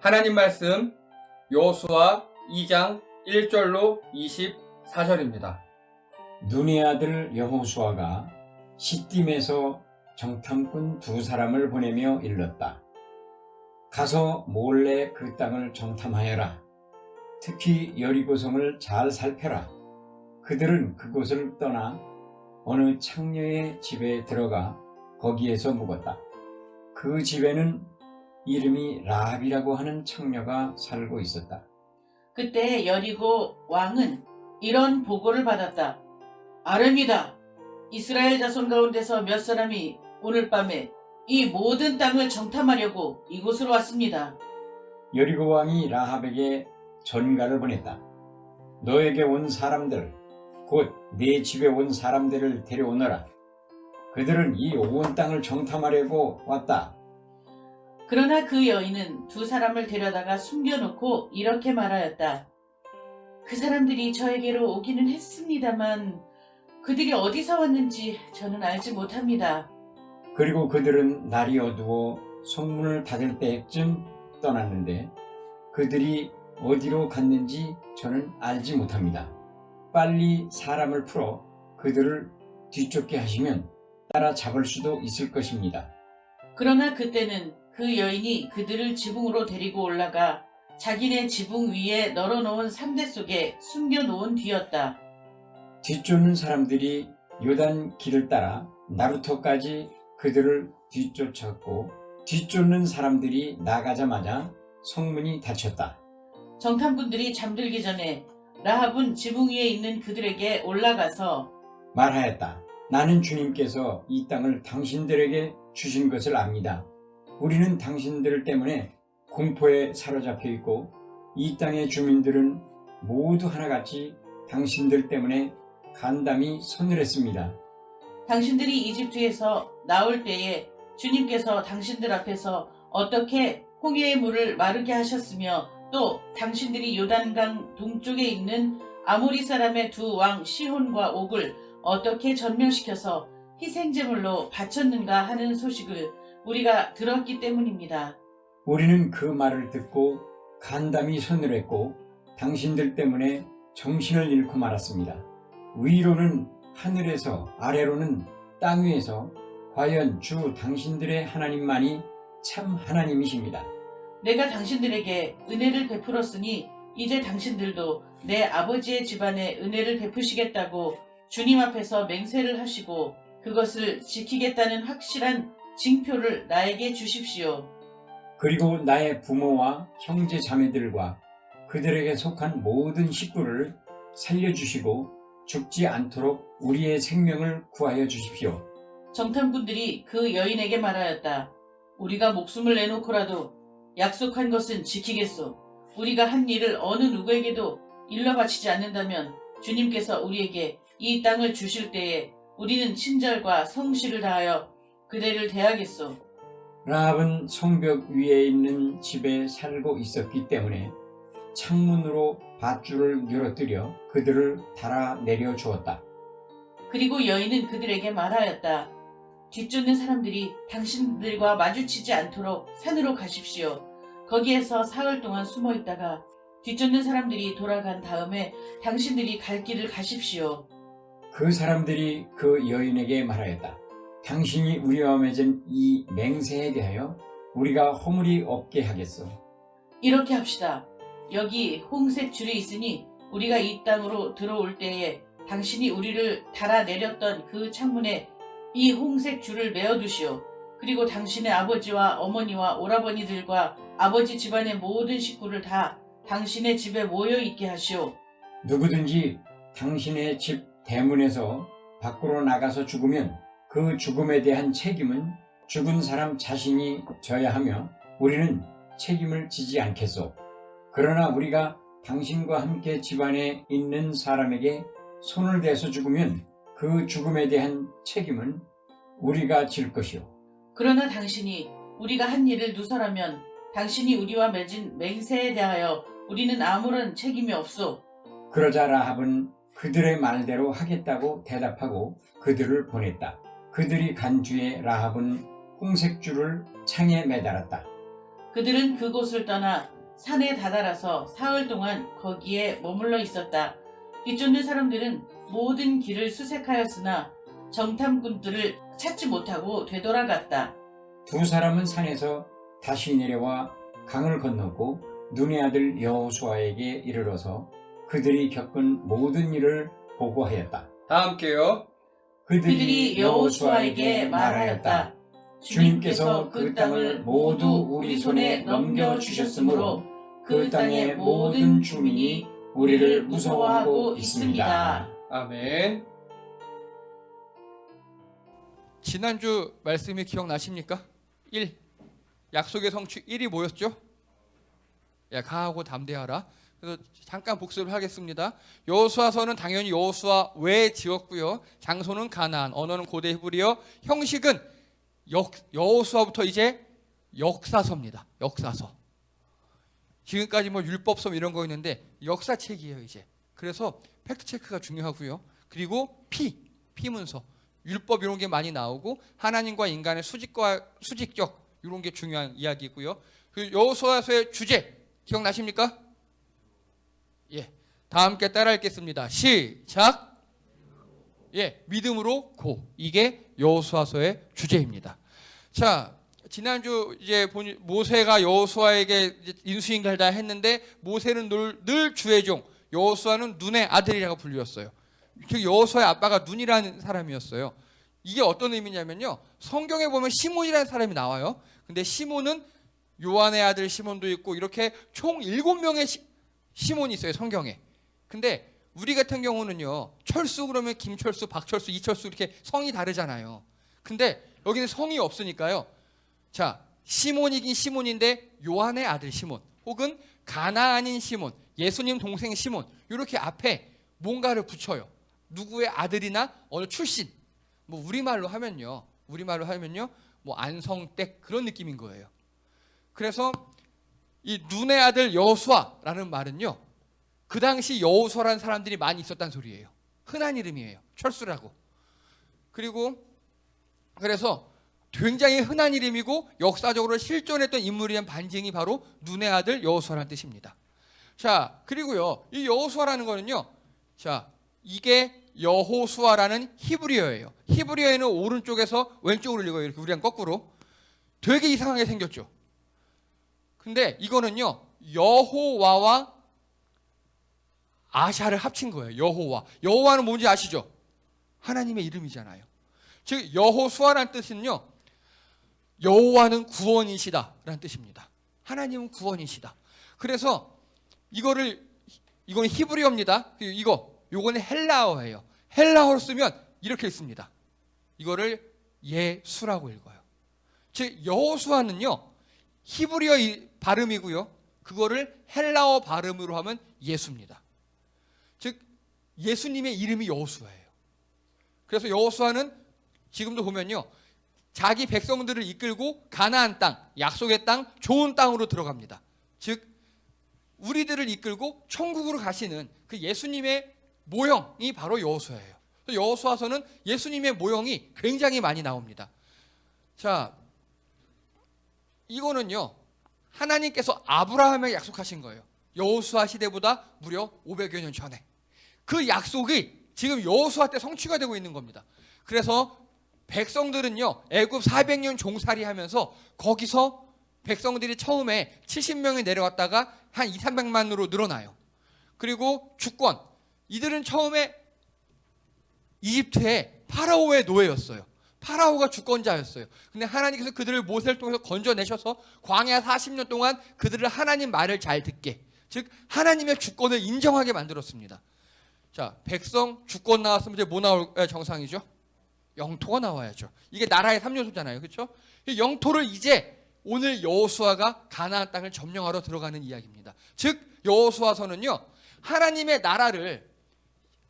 하나님 말씀 여호수아 2장 1절로 24절입니다. 눈의 아들 여호수아가 시딤에서 정탐꾼 2사람을 보내며 일렀다. 가서 몰래 그 땅을 정탐하여라. 특히 여리고성을 잘 살펴라. 그들은 그곳을 떠나 어느 창녀의 집에 들어가 거기에서 묵었다. 그 집에는 이름이 라합이라고 하는 창녀가 살고 있었다. 그때 여리고 왕은 이런 보고를 받았다. 아뢰니다. 이스라엘 자손 가운데서 몇 사람이 오늘 밤에 이 모든 땅을 정탐하려고 이곳으로 왔습니다. 여리고 왕이 라합에게 전가를 보냈다. 너에게 온 사람들, 곧 네 집에 온 사람들을 데려오너라. 그들은 이 온 땅을 정탐하려고 왔다. 그러나 그 여인은 2사람을 데려다가 숨겨놓고 이렇게 말하였다. 그 사람들이 저에게로 오기는 했습니다만 그들이 어디서 왔는지 저는 알지 못합니다. 그리고 그들은 날이 어두워 성문을 닫을 때쯤 떠났는데 그들이 어디로 갔는지 저는 알지 못합니다. 빨리 사람을 풀어 그들을 뒤쫓게 하시면 따라잡을 수도 있을 것입니다. 그러나 그때는 그 여인이 그들을 지붕으로 데리고 올라가 자기네 지붕 위에 널어놓은 삼대 속에 숨겨놓은 뒤였다. 뒤쫓는 사람들이 요단 길을 따라 나루터까지 그들을 뒤쫓았고 뒤쫓는 사람들이 나가자마자 성문이 닫혔다. 정탐꾼들이 잠들기 전에 라합은 지붕 위에 있는 그들에게 올라가서 말하였다. 나는 주님께서 이 땅을 당신들에게 주신 것을 압니다. 우리는 당신들 때문에 공포에 사로잡혀 있고 이 땅의 주민들은 모두 하나같이 당신들 때문에 간담이 서늘했습니다. 당신들이 이집트에서 나올 때에 주님께서 당신들 앞에서 어떻게 홍해의 물을 마르게 하셨으며 또 당신들이 요단강 동쪽에 있는 아모리 사람의 2왕 시혼과 옥을 어떻게 전멸시켜서 희생제물로 바쳤는가 하는 소식을 우리가 들었기 때문입니다. 우리는 그 말을 듣고 간담이 서늘했고 당신들 때문에 정신을 잃고 말았습니다. 위로는 하늘에서 아래로는 땅 위에서 과연 주 당신들의 하나님만이 참 하나님이십니다. 내가 당신들에게 은혜를 베풀었으니 이제 당신들도 내 아버지의 집안에 은혜를 베푸시겠다고 주님 앞에서 맹세를 하시고 그것을 지키겠다는 확실한 징표를 나에게 주십시오. 그리고 나의 부모와 형제 자매들과 그들에게 속한 모든 식구를 살려주시고 죽지 않도록 우리의 생명을 구하여 주십시오. 정탐꾼들이 그 여인에게 말하였다. 우리가 목숨을 내놓고라도 약속한 것은 지키겠소. 우리가 한 일을 어느 누구에게도 일러 바치지 않는다면 주님께서 우리에게 이 땅을 주실 때에 우리는 친절과 성실을 다하여 그대를 대하겠소. 라합은 성벽 위에 있는 집에 살고 있었기 때문에 창문으로 밧줄을 늘어뜨려 그들을 달아내려 주었다. 그리고 여인은 그들에게 말하였다. 뒤쫓는 사람들이 당신들과 마주치지 않도록 산으로 가십시오. 거기에서 사흘 동안 숨어 있다가 뒤쫓는 사람들이 돌아간 다음에 당신들이 갈 길을 가십시오. 그 사람들이 그 여인에게 말하였다. 당신이 우리와 맺은 이 맹세에 대하여 우리가 허물이 없게 하겠소. 이렇게 합시다. 여기 홍색 줄이 있으니 우리가 이 땅으로 들어올 때에 당신이 우리를 달아내렸던 그 창문에 이 홍색 줄을 메어두시오. 그리고 당신의 아버지와 어머니와 오라버니들과 아버지 집안의 모든 식구를 다 당신의 집에 모여있게 하시오. 누구든지 당신의 집 대문에서 밖으로 나가서 죽으면 그 죽음에 대한 책임은 죽은 사람 자신이 져야 하며 우리는 책임을 지지 않겠소. 그러나 우리가 당신과 함께 집안에 있는 사람에게 손을 대서 죽으면 그 죽음에 대한 책임은 우리가 질 것이오. 그러나 당신이 우리가 한 일을 누설하면 당신이 우리와 맺은 맹세에 대하여 우리는 아무런 책임이 없소. 그러자 라합은 그들의 말대로 하겠다고 대답하고 그들을 보냈다. 그들이 간 뒤에 라합은 홍색 줄을 창에 매달았다. 그들은 그곳을 떠나 산에 다다라서 사흘 동안 거기에 머물러 있었다. 뒤쫓는 사람들은 모든 길을 수색하였으나 정탐꾼들을 찾지 못하고 되돌아갔다. 두 사람은 산에서 다시 내려와 강을 건넜고 눈의 아들 여호수아에게 이르러서 그들이 겪은 모든 일을 보고하였다. 다 함께요. 그들이 여호수아에게 말하였다. 주님께서 그 땅을 모두 우리 손에 넘겨주셨으므로 그 땅의 모든 주민이 우리를 무서워하고 있습니다. 아멘. 지난주 말씀이 기억나십니까? 1. 약속의 성취 1이 뭐였죠? 야, 강하고 담대하라. 그래서 잠깐 복습을 하겠습니다. 여호수아서는 당연히 여호수아 외에 지었고요. 장소는 가나안, 언어는 고대 히브리어, 형식은 여호수아부터 이제 역사서입니다. 역사서. 지금까지 뭐 율법서 이런 거 있는데 역사책이에요, 이제. 그래서 팩트 체크가 중요하고요. 그리고 피문서. 율법 이런 게 많이 나오고 하나님과 인간의 수직적 이런 게 중요한 이야기고요. 그 여호수아서의 주제 기억나십니까? 예, 다 함께 따라 읽겠습니다. 시작. 예, 믿음으로 고. 이게 여호수아서의 주제입니다. 자, 지난주 이제 모세가 여호수아에게 인수인계를 다 했는데 모세는 늘 주의 종, 여호수아는 눈의 아들이라고 불렸어요. 그 여호수아의 아빠가 눈이라는 사람이었어요. 이게 어떤 의미냐면요. 성경에 보면 시몬이라는 사람이 나와요. 근데 시몬은 요한의 아들 시몬도 있고 이렇게 총 7명의 시몬이 있어요, 성경에. 근데 우리 같은 경우는요. 철수 그러면 김철수, 박철수, 이철수 이렇게 성이 다르잖아요. 근데 여기는 성이 없으니까요. 자, 시몬이긴 시몬인데 요한의 아들 시몬 혹은 가나안인 시몬, 예수님 동생 시몬 이렇게 앞에 뭔가를 붙여요. 누구의 아들이나 어느 출신. 뭐 우리말로 하면요. 뭐 안성댁 그런 느낌인 거예요. 그래서 이 눈의 아들 여호수아라는 말은요. 그 당시 여호수아라는 사람들이 많이 있었단 소리예요. 흔한 이름이에요. 철수라고. 그리고 그래서 굉장히 흔한 이름이고 역사적으로 실존했던 인물이란 반증이 바로 눈의 아들 여호수아라는 뜻입니다. 자, 그리고요. 이 여호수아라는 거는요. 자, 이게 여호수아라는 히브리어예요. 히브리어에는 오른쪽에서 왼쪽으로 읽어요. 이렇게 우리랑 거꾸로. 되게 이상하게 생겼죠. 근데 이거는요. 여호와와 아샤를 합친 거예요. 여호와. 여호와는 뭔지 아시죠? 하나님의 이름이잖아요. 즉 여호수아라는 뜻은요. 여호와는 구원이시다라는 뜻입니다. 하나님은 구원이시다. 그래서 이거는 히브리어입니다. 요거는 헬라어예요. 헬라어로 쓰면 이렇게 읽습니다. 이거를 예수라고 읽어요. 즉 여호수아는요. 히브리어 발음이고요. 그거를 헬라어 발음으로 하면 예수입니다. 즉 예수님의 이름이 여호수아예요. 그래서 여호수아는 지금도 보면요. 자기 백성들을 이끌고 가나안 땅, 약속의 땅, 좋은 땅으로 들어갑니다. 즉 우리들을 이끌고 천국으로 가시는 그 예수님의 모형이 바로 여호수아예요. 여호수아서는 예수님의 모형이 굉장히 많이 나옵니다. 자, 이거는요. 하나님께서 아브라함에게 약속하신 거예요. 여호수아 시대보다 무려 500여 년 전에. 그 약속이 지금 여호수아 때 성취가 되고 있는 겁니다. 그래서 백성들은요. 애굽 400년 종살이 하면서 거기서 백성들이 처음에 70명이 내려왔다가 한 200~300만으로 늘어나요. 그리고 주권. 이들은 처음에 이집트의 파라오의 노예였어요. 파라오가 주권자였어요. 근데 하나님께서 그들을 모세를 통해서 건져내셔서 광야 40년 동안 그들을 하나님 말을 잘 듣게, 즉 하나님의 주권을 인정하게 만들었습니다. 자, 백성 주권 나왔으면 이제 뭐 나올 정상이죠? 영토가 나와야죠. 이게 나라의 3요소잖아요. 그렇죠? 영토를 이제 오늘 여호수아가 가나안 땅을 점령하러 들어가는 이야기입니다. 즉 여호수아서는요. 하나님의 나라를,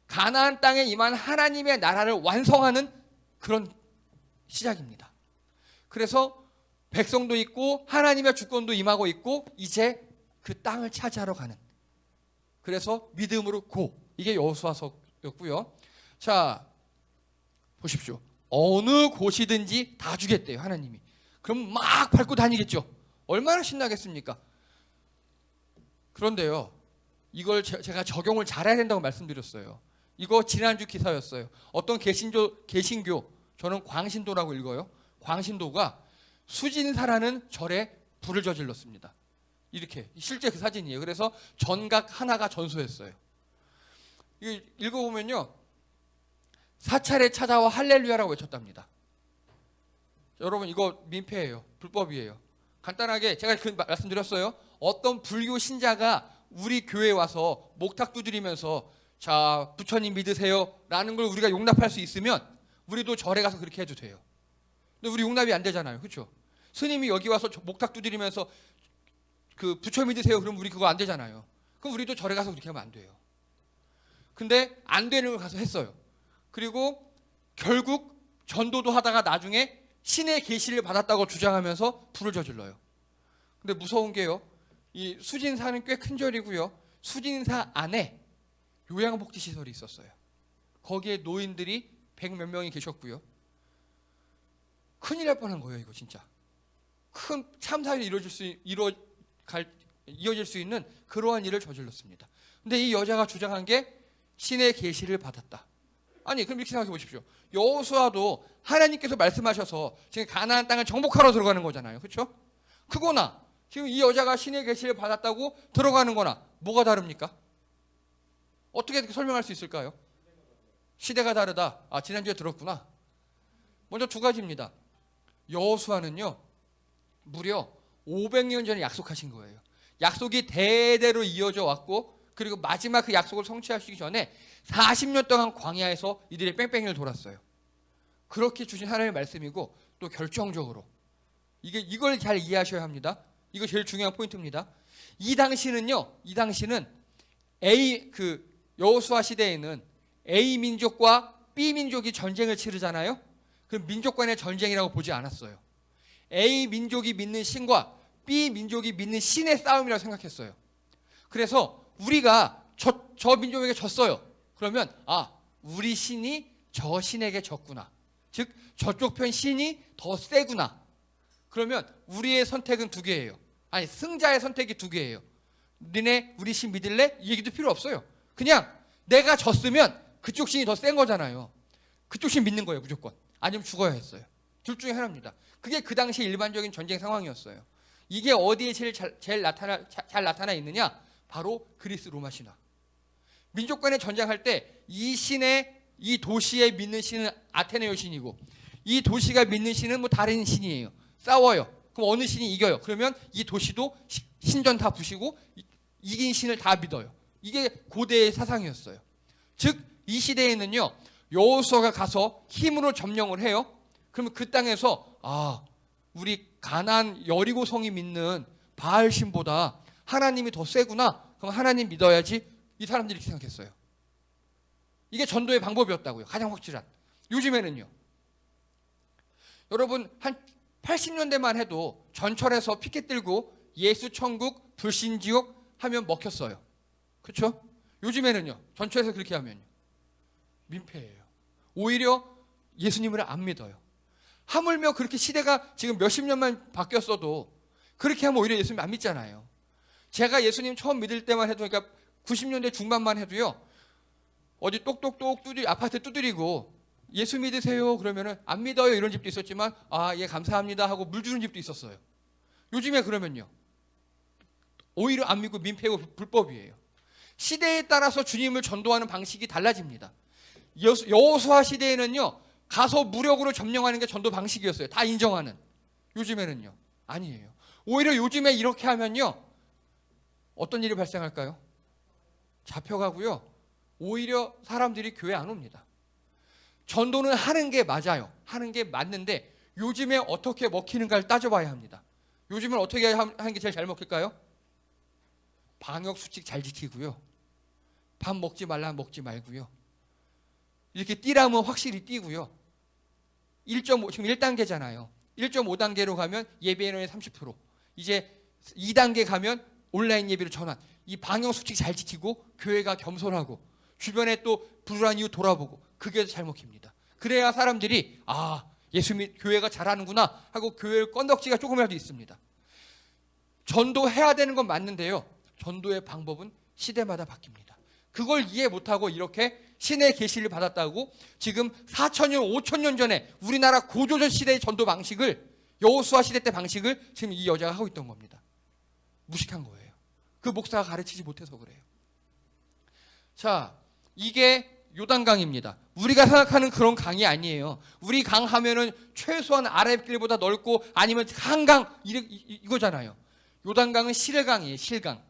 가나안 땅에 임한 하나님의 나라를 완성하는 그런 시작입니다. 그래서 백성도 있고 하나님의 주권도 임하고 있고 이제 그 땅을 차지하러 가는. 그래서 믿음으로 고. 이게 여호수아서였고요. 자, 보십시오. 어느 곳이든지 다 주겠대요, 하나님이. 그럼 막 밟고 다니겠죠. 얼마나 신나겠습니까? 그런데요, 이걸 제가 적용을 잘해야 된다고 말씀드렸어요. 이거 지난주 기사였어요. 어떤 개신교, 저는 광신도라고 읽어요. 광신도가 수진사라는 절에 불을 저질렀습니다. 이렇게 실제 그 사진이에요. 그래서 전각 하나가 전소했어요. 이거 읽어보면요, 사찰에 찾아와 할렐루야라고 외쳤답니다. 여러분, 이거 민폐예요. 불법이에요. 간단하게 제가 그 말씀드렸어요. 어떤 불교 신자가 우리 교회에 와서 목탁 두드리면서 자, 부처님 믿으세요 라는 걸 우리가 용납할 수 있으면 우리도 절에 가서 그렇게 해도 돼요. 근데 우리 용납이 안 되잖아요. 그렇죠? 스님이 여기 와서 목탁 두드리면서 그 부처 믿으세요 그럼 우리 그거 안 되잖아요. 그럼 우리도 절에 가서 그렇게 하면 안 돼요. 근데 안 되는 걸 가서 했어요. 그리고 결국 전도도 하다가 나중에 신의 계시를 받았다고 주장하면서 불을 저질러요. 근데 무서운 게요, 이 수진사는 꽤 큰 절이고요, 수진사 안에 요양복지시설이 있었어요. 거기에 노인들이 100몇 명이 계셨고요. 큰일 날 뻔한 거예요. 이거 진짜 큰 참사일이 이어질 수 있는 그러한 일을 저질렀습니다. 근데 이 여자가 주장한 게 신의 계시를 받았다. 아니, 그럼 이렇게 생각해 보십시오. 여호수아도 하나님께서 말씀하셔서 지금 가나안 땅을 정복하러 들어가는 거잖아요. 그렇죠? 그거나 지금 이 여자가 신의 계시를 받았다고 들어가는 거나 뭐가 다릅니까? 어떻게 설명할 수 있을까요? 시대가 다르다. 아, 지난주에 들었구나. 먼저 두 가지입니다. 여호수아는요, 무려 500년 전에 약속하신 거예요. 약속이 대대로 이어져 왔고, 그리고 마지막 그 약속을 성취하시기 전에 40년 동안 광야에서 이들의 뺑뺑이를 돌았어요. 그렇게 주신 하나님의 말씀이고, 또 결정적으로 이걸 잘 이해하셔야 합니다. 이거 제일 중요한 포인트입니다. 이 당시는 여호수아 시대에는 A 민족과 B 민족이 전쟁을 치르잖아요. 그 민족 간의 전쟁이라고 보지 않았어요. A 민족이 믿는 신과 B 민족이 믿는 신의 싸움이라고 생각했어요. 그래서 우리가 저 민족에게 졌어요. 그러면 우리 신이 저 신에게 졌구나. 즉 저쪽 편 신이 더 세구나. 그러면 우리의 선택은 두 개예요. 아니, 승자의 선택이 두 개예요. 너네 우리 신 믿을래? 이 얘기도 필요 없어요. 그냥 내가 졌으면 그쪽 신이 더 센 거잖아요. 그쪽 신 믿는 거예요, 무조건. 아니면 죽어야 했어요. 둘 중에 하나입니다. 그게 그 당시 일반적인 전쟁 상황이었어요. 이게 어디에 제일 잘 나타나 있느냐? 바로 그리스 로마 신화. 민족 간에 전쟁할 때 이 도시에 믿는 신은 아테네 여신이고, 이 도시가 믿는 신은 뭐 다른 신이에요. 싸워요. 그럼 어느 신이 이겨요? 그러면 이 도시도 신전 다 부시고 이긴 신을 다 믿어요. 이게 고대의 사상이었어요. 즉 이 시대에는요, 여호수아가 가서 힘으로 점령을 해요. 그러면 그 땅에서 우리 가나안 여리고 성이 믿는 바알 신보다 하나님이 더 세구나. 그럼 하나님 믿어야지. 이 사람들이 이렇게 생각했어요. 이게 전도의 방법이었다고요. 가장 확실한. 요즘에는요, 여러분 한 80년대만 해도 전철에서 피켓 들고 예수 천국 불신 지옥 하면 먹혔어요. 그렇죠? 요즘에는요, 전철에서 그렇게 하면요, 민폐예요. 오히려 예수님을 안 믿어요. 하물며 그렇게 시대가 지금 몇십 년만 바뀌었어도 그렇게 하면 오히려 예수님 안 믿잖아요. 제가 예수님 처음 믿을 때만 해도, 그러니까 90년대 중반만 해도요, 어디 똑똑똑 아파트 두드리고 예수 믿으세요 그러면은 안 믿어요 이런 집도 있었지만 예 감사합니다 하고 물 주는 집도 있었어요. 요즘에 그러면요, 오히려 안 믿고 민폐고 불법이에요. 시대에 따라서 주님을 전도하는 방식이 달라집니다. 여호수아 시대에는요, 가서 무력으로 점령하는 게 전도 방식이었어요. 다 인정하는. 요즘에는요, 아니에요. 오히려 요즘에 이렇게 하면요, 어떤 일이 발생할까요? 잡혀가고요, 오히려 사람들이 교회 안 옵니다. 전도는 하는 게 맞아요. 하는 게 맞는데 요즘에 어떻게 먹히는가를 따져봐야 합니다. 요즘은 어떻게 하는 게 제일 잘 먹힐까요? 방역수칙 잘 지키고요, 밥 먹지 말라면 먹지 말고요, 이렇게 뛰라면 확실히 뛰고요, 1.5, 지금 1단계잖아요. 1.5단계로 가면 예배인원의 30%, 이제 2단계 가면 온라인 예배로 전환. 이 방역수칙 잘 지키고 교회가 겸손하고 주변에 또 불우한 이유 돌아보고, 그게 잘 먹힙니다. 그래야 사람들이 예수 교회가 잘하는구나 하고 교회 건덕지가 조금이라도 있습니다. 전도해야 되는 건 맞는데요. 전도의 방법은 시대마다 바뀝니다. 그걸 이해 못하고 이렇게 신의 계시를 받았다고 지금 4,000년, 5,000년 전에 우리나라 고조선 시대의 전도 방식을, 여호수아 시대 때 방식을 지금 이 여자가 하고 있던 겁니다. 무식한 거예요. 그 목사가 가르치지 못해서 그래요. 자, 이게 요단강입니다. 우리가 생각하는 그런 강이 아니에요. 우리 강 하면은 최소한 아랫길보다 넓고 아니면 한강 이거잖아요. 요단강은 실강이에요. 실강.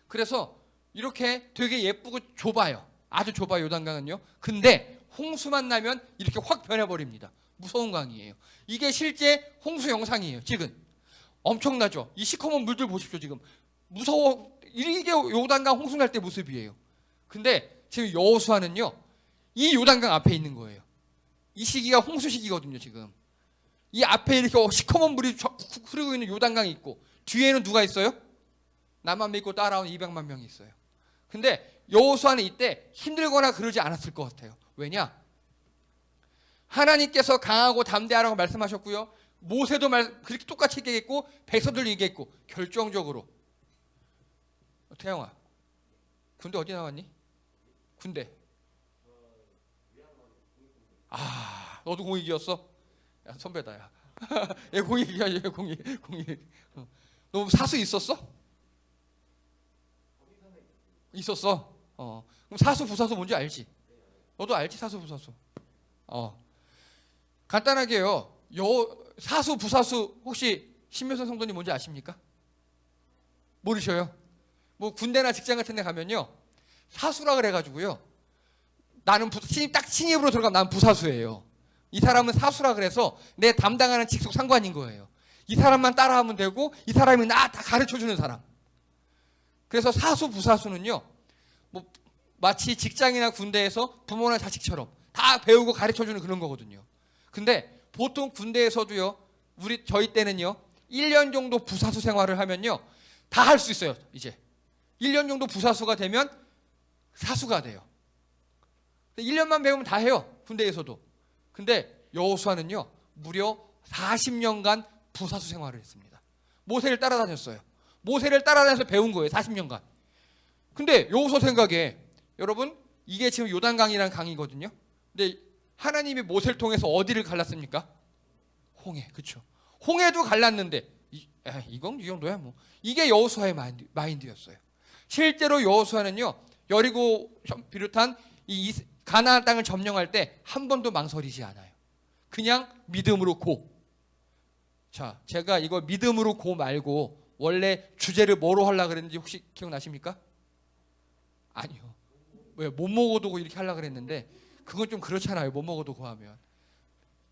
그래서 이렇게 되게 예쁘고 좁아요. 아주 좁아요. 요단강은요. 근데 홍수만 나면 이렇게 확 변해버립니다. 무서운 강이에요. 이게 실제 홍수 영상이에요. 지금 엄청나죠. 이 시커먼 물들 보십시오. 지금 무서워. 이게 요단강 홍수 날 때 모습이에요. 근데 지금 여호수아는요, 이 요단강 앞에 있는 거예요. 이 시기가 홍수 시기거든요. 지금 이 앞에 이렇게 시커먼 물이 흐르고 있는 요단강이 있고 뒤에는 누가 있어요? 나만 믿고 따라온 200만 명이 있어요. 근데 여호수아는 이때 힘들거나 그러지 않았을 것 같아요. 왜냐? 하나님께서 강하고 담대하라고 말씀하셨고요. 모세도 그렇게 똑같이 얘기했고 백성들도 얘기했고 결정적으로 태영아, 군대 어디 나왔니? 군대. 아, 너도 공익이었어? 야, 선배다, 야. 얘 공익이야, 얘 공익. 너 사수 있었어? 있었어? 그럼 사수, 부사수 뭔지 알지? 너도 알지, 사수, 부사수? 간단하게요. 사수, 부사수 혹시 신묘선 성도님 뭔지 아십니까? 모르셔요? 뭐 군대나 직장 같은 데 가면요. 사수라 그래가지고요. 나는 딱 신입으로 들어가면 나는 부사수예요. 이 사람은 사수라 그래서 내 담당하는 직속 상관인 거예요. 이 사람만 따라하면 되고 이 사람이 나 다 가르쳐주는 사람. 그래서 사수, 부사수는요. 뭐 마치 직장이나 군대에서 부모나 자식처럼 다 배우고 가르쳐주는 그런 거거든요. 근데 보통 군대에서도요. 저희 때는요. 1년 정도 부사수 생활을 하면요. 다 할 수 있어요. 이제 1년 정도 부사수가 되면 사수가 돼요. 1년만 배우면 다 해요. 군대에서도. 근데 여호수아는요. 무려 40년간 부사수 생활을 했습니다. 모세를 따라다녔어요. 모세를 따라다녀서 배운 거예요. 40년간. 근데 여호수아 생각에 여러분 이게 지금 요단강이라는 강이거든요. 근데 하나님이 모세를 통해서 어디를 갈랐습니까? 홍해. 그렇죠. 홍해도 갈랐는데 이건 이 정도야 뭐. 이게 여호수아의 마인드였어요. 실제로 여호수아는요. 여리고 비롯한 이 가나안 땅을 점령할 때 한 번도 망설이지 않아요. 그냥 믿음으로 고. 자, 제가 이거 믿음으로 고 말고 원래 주제를 뭐로 하려고 그랬는지 혹시 기억나십니까? 아니요. 왜 못 먹어도 고 이렇게 하려고 그랬는데 그건 좀 그렇잖아요. 못 먹어도 고 하면.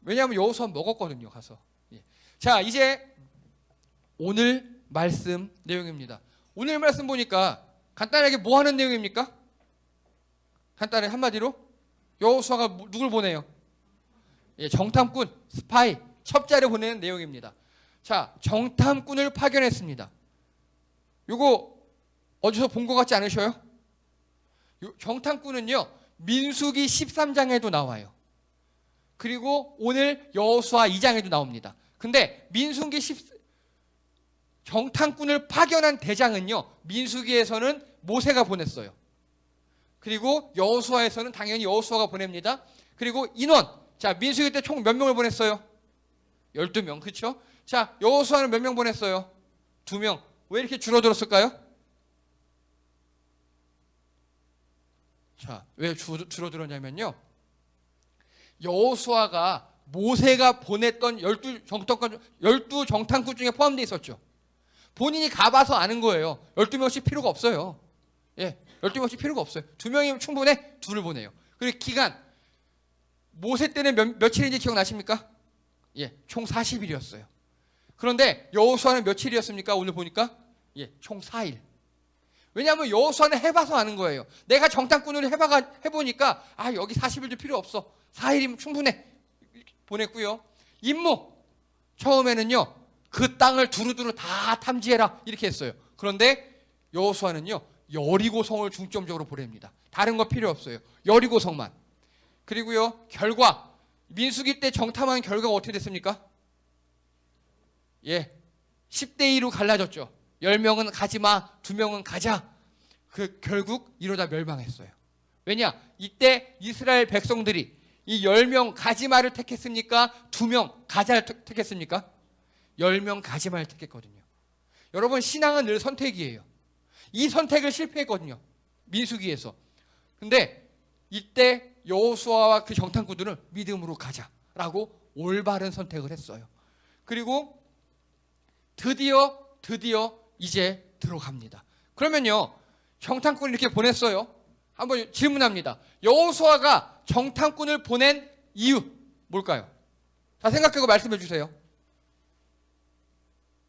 왜냐하면 여호수아 먹었거든요. 가서. 예. 자, 이제 오늘 말씀 내용입니다. 오늘 말씀 보니까 간단하게 뭐 하는 내용입니까? 간단하게 한마디로 여호수아가 누굴 보내요? 예, 정탐꾼, 스파이, 첩자를 보내는 내용입니다. 자, 정탐꾼을 파견했습니다. 요거 어디서 본 것 같지 않으셔요? 정탐꾼은요. 민수기 13장에도 나와요. 그리고 오늘 여호수아 2장에도 나옵니다. 근데 민수기 정탐꾼을 파견한 대장은요. 민수기에서는 모세가 보냈어요. 그리고 여호수아에서는 당연히 여호수아가 보냅니다. 그리고 인원. 자, 민수기 때 총 몇 명을 보냈어요? 12명. 그렇죠? 자, 여호수아는 몇 명 보냈어요? 2명. 왜 이렇게 줄어들었을까요? 자, 왜 줄어들었냐면요. 여호수아가 모세가 보냈던 12 정탐꾼 중에 포함되어 있었죠. 본인이 가봐서 아는 거예요. 12명씩 필요가 없어요. 예, 12명씩 필요가 없어요. 2명이면 충분해? 2를 보내요. 그리고 기간. 모세 때는 며칠인지 기억나십니까? 예, 총 40일이었어요. 그런데 여호수아는 며칠이었습니까? 오늘 보니까 예, 총 4일. 왜냐하면 여호수아는 해봐서 아는 거예요. 내가 정탐꾼으로 해보니까 여기 40일도 필요 없어. 4일이면 충분해. 보냈고요. 임무. 처음에는요. 그 땅을 두루두루 다 탐지해라. 이렇게 했어요. 그런데 여호수아는요. 여리고성을 중점적으로 보냅니다. 다른 거 필요 없어요. 여리고성만. 그리고요. 결과. 민수기 때 정탐한 결과가 어떻게 됐습니까? 예. 10대 2로 갈라졌죠. 10명은 가지마, 2명은 가자. 결국 이러다 멸망했어요. 왜냐? 이때 이스라엘 백성들이 이 10명 가지마를 택했습니까? 2명 가자를 택했습니까? 10명 가지마를 택했거든요. 여러분, 신앙은 늘 선택이에요. 이 선택을 실패했거든요. 민수기에서. 근데 이때 여호수아와 그 정탐꾼들은 믿음으로 가자라고 올바른 선택을 했어요. 그리고 드디어 이제 들어갑니다. 그러면요, 정탐꾼을 이렇게 보냈어요. 한번 질문합니다. 여호수아가 정탐꾼을 보낸 이유 뭘까요? 자, 생각하고 말씀해 주세요.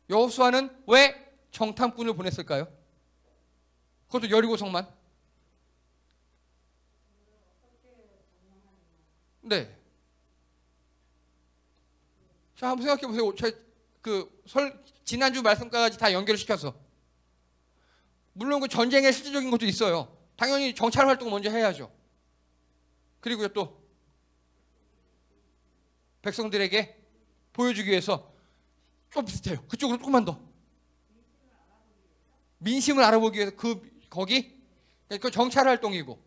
여호수아는 왜 정탐꾼을 보냈을까요? 그것도 여리고성만. 네. 자, 한번 생각해 보세요. 지난주 말씀까지 다 연결시켜서. 물론 그 전쟁의 실질적인 것도 있어요. 당연히 정찰 활동 먼저 해야죠. 그리고요, 또 백성들에게 보여주기 위해서 좀 비슷해요. 그쪽으로 조금만 더. 민심을 알아보기 위해서 거기 그 정찰 활동이고.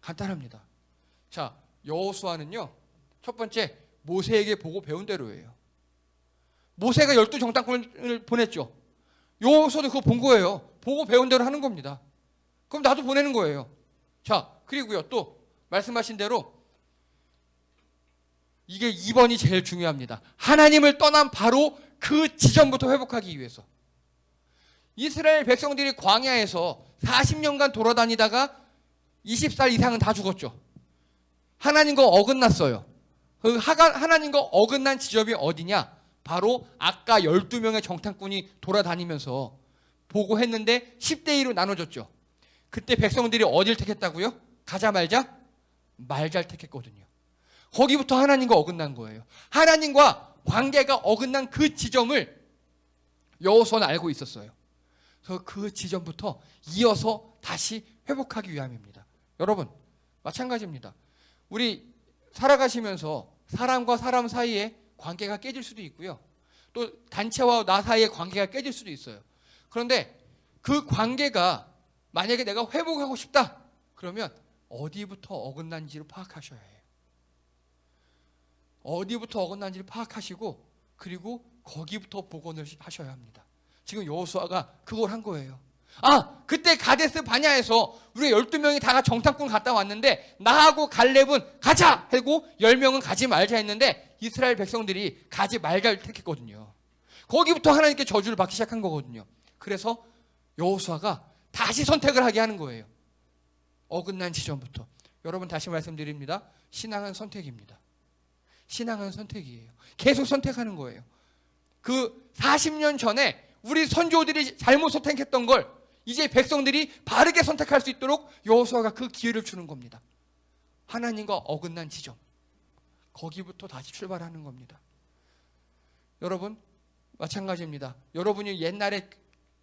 간단합니다. 자, 여호수아는요, 첫 번째 모세에게 보고 배운 대로예요. 모세가 12 정탐꾼을 보냈죠. 여호수아도 그거 본 거예요. 보고 배운 대로 하는 겁니다. 그럼 나도 보내는 거예요. 자, 그리고요, 또 말씀하신 대로 이게 2번이 제일 중요합니다. 하나님을 떠난 바로 그 지점부터 회복하기 위해서. 이스라엘 백성들이 광야에서 40년간 돌아다니다가 20살 이상은 다 죽었죠. 하나님과 어긋났어요. 하나님과 어긋난 지점이 어디냐? 바로 아까 12명의 정탐꾼이 돌아다니면서 보고했는데 10대 2로 나눠졌죠. 그때 백성들이 어딜 택했다고요? 가자 말자? 말자를 택했거든요. 거기부터 하나님과 어긋난 거예요. 하나님과 관계가 어긋난 그 지점을 여호수아는 알고 있었어요. 그래서 그 지점부터 이어서 다시 회복하기 위함입니다. 여러분, 마찬가지입니다. 우리 살아가시면서 사람과 사람 사이에 관계가 깨질 수도 있고요. 또 단체와 나 사이의 관계가 깨질 수도 있어요. 그런데 그 관계가 만약에 내가 회복하고 싶다, 그러면 어디부터 어긋난지를 파악하셔야 해요. 어디부터 어긋난지를 파악하시고 그리고 거기부터 복원을 하셔야 합니다. 지금 여호수아가 그걸 한 거예요. 아, 그때 가데스 바냐에서 우리가 12명이 다 정탐꾼 갔다 왔는데 나하고 갈렙은 가자 하고 10명은 가지 말자 했는데 이스라엘 백성들이 가지 말자를 택했거든요. 거기부터 하나님께 저주를 받기 시작한 거거든요. 그래서 여호수아가 다시 선택을 하게 하는 거예요. 어긋난 지점부터. 여러분, 다시 말씀드립니다. 신앙은 선택입니다. 신앙은 선택이에요. 계속 선택하는 거예요. 그 40년 전에 우리 선조들이 잘못 선택했던 걸 이제 백성들이 바르게 선택할 수 있도록 여호수아가 그 기회를 주는 겁니다. 하나님과 어긋난 지점, 거기부터 다시 출발하는 겁니다. 여러분, 마찬가지입니다. 여러분이 옛날에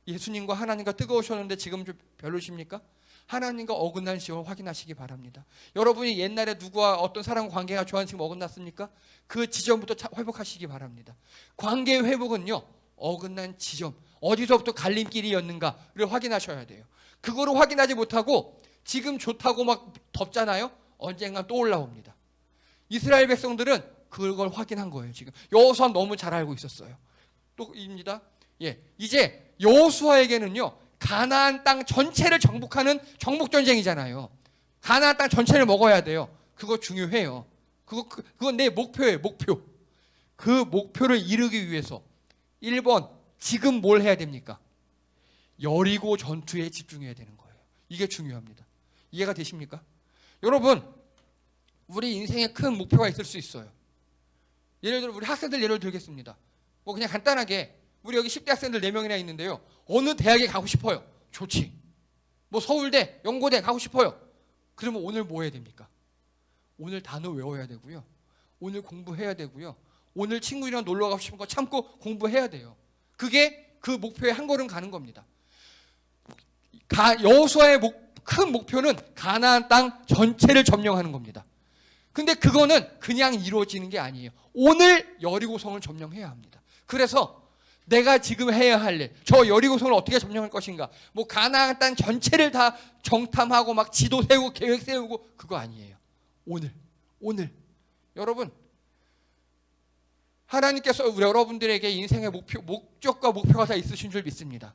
예수님과 하나님과 뜨거우셨는데 지금 좀 별로십니까? 하나님과 어긋난 지점을 확인하시기 바랍니다. 여러분이 옛날에 누구와 어떤 사람과 관계가 좋아하는 지금 어긋났습니까? 그 지점부터 회복하시기 바랍니다. 관계의 회복은요, 어긋난 지점, 어디서부터 갈림길이었는가를 확인하셔야 돼요. 그거를 확인하지 못하고 지금 좋다고 막 덮잖아요. 언젠간 또 올라옵니다. 이스라엘 백성들은 그걸 확인한 거예요. 지금 여호수아 너무 잘 알고 있었어요. 또입니다. 이제 여호수아에게는요, 가나안 땅 전체를 정복하는 정복 전쟁이잖아요. 가나안 땅 전체를 먹어야 돼요. 그거 중요해요. 그건 내 목표예요. 목표. 그 목표를 이루기 위해서 1번, 지금 뭘 해야 됩니까? 여리고 전투에 집중해야 되는 거예요. 이게 중요합니다. 이해가 되십니까? 여러분, 우리 인생에 큰 목표가 있을 수 있어요. 예를 들어 우리 학생들 예를 들겠습니다. 뭐 그냥 간단하게 우리 여기 10대 학생들 4명이나 있는데요. 어느 대학에 가고 싶어요. 좋지. 뭐 서울대, 연고대 가고 싶어요. 그러면 오늘 뭐 해야 됩니까? 오늘 단어 외워야 되고요. 오늘 공부해야 되고요. 오늘 친구들이랑 놀러 가고 싶은 거 참고 공부해야 돼요. 그게 그 목표에 한 걸음 가는 겁니다. 여호수아의 큰 목표는 가나안 땅 전체를 점령하는 겁니다. 근데 그거는 그냥 이루어지는 게 아니에요. 오늘 여리고성을 점령해야 합니다. 그래서 내가 지금 해야 할 일, 저 여리고성을 어떻게 점령할 것인가, 뭐 가나안 땅 전체를 다 정탐하고 막 지도 세우고 계획 세우고 그거 아니에요. 오늘 여러분, 하나님께서 여러분들에게 인생의 목적과 목표가 다 있으신 줄 믿습니다.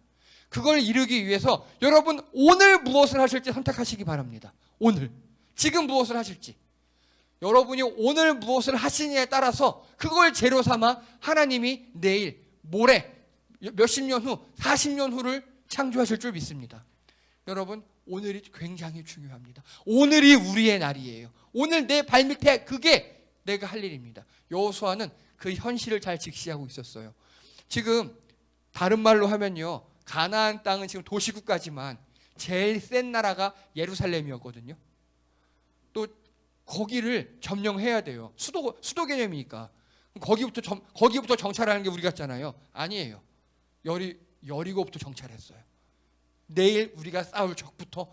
그걸 이루기 위해서 여러분 오늘 무엇을 하실지 선택하시기 바랍니다. 오늘, 지금 무엇을 하실지. 여러분이 오늘 무엇을 하시느냐에 따라서 그걸 재료 삼아 하나님이 내일, 모레, 몇십 년 후, 40년 후를 창조하실 줄 믿습니다. 여러분, 오늘이 굉장히 중요합니다. 오늘이 우리의 날이에요. 오늘 내 발밑에 그게 내가 할 일입니다. 여호수아는 그 현실을 잘 직시하고 있었어요. 지금 다른 말로 하면요, 가나안 땅은 지금 도시국가지만 제일 센 나라가 예루살렘이었거든요. 또 거기를 점령해야 돼요. 수도 개념이니까. 거기부터 정찰하는 게 우리 같잖아요. 아니에요. 여리고부터 정찰했어요. 내일 우리가 싸울 적부터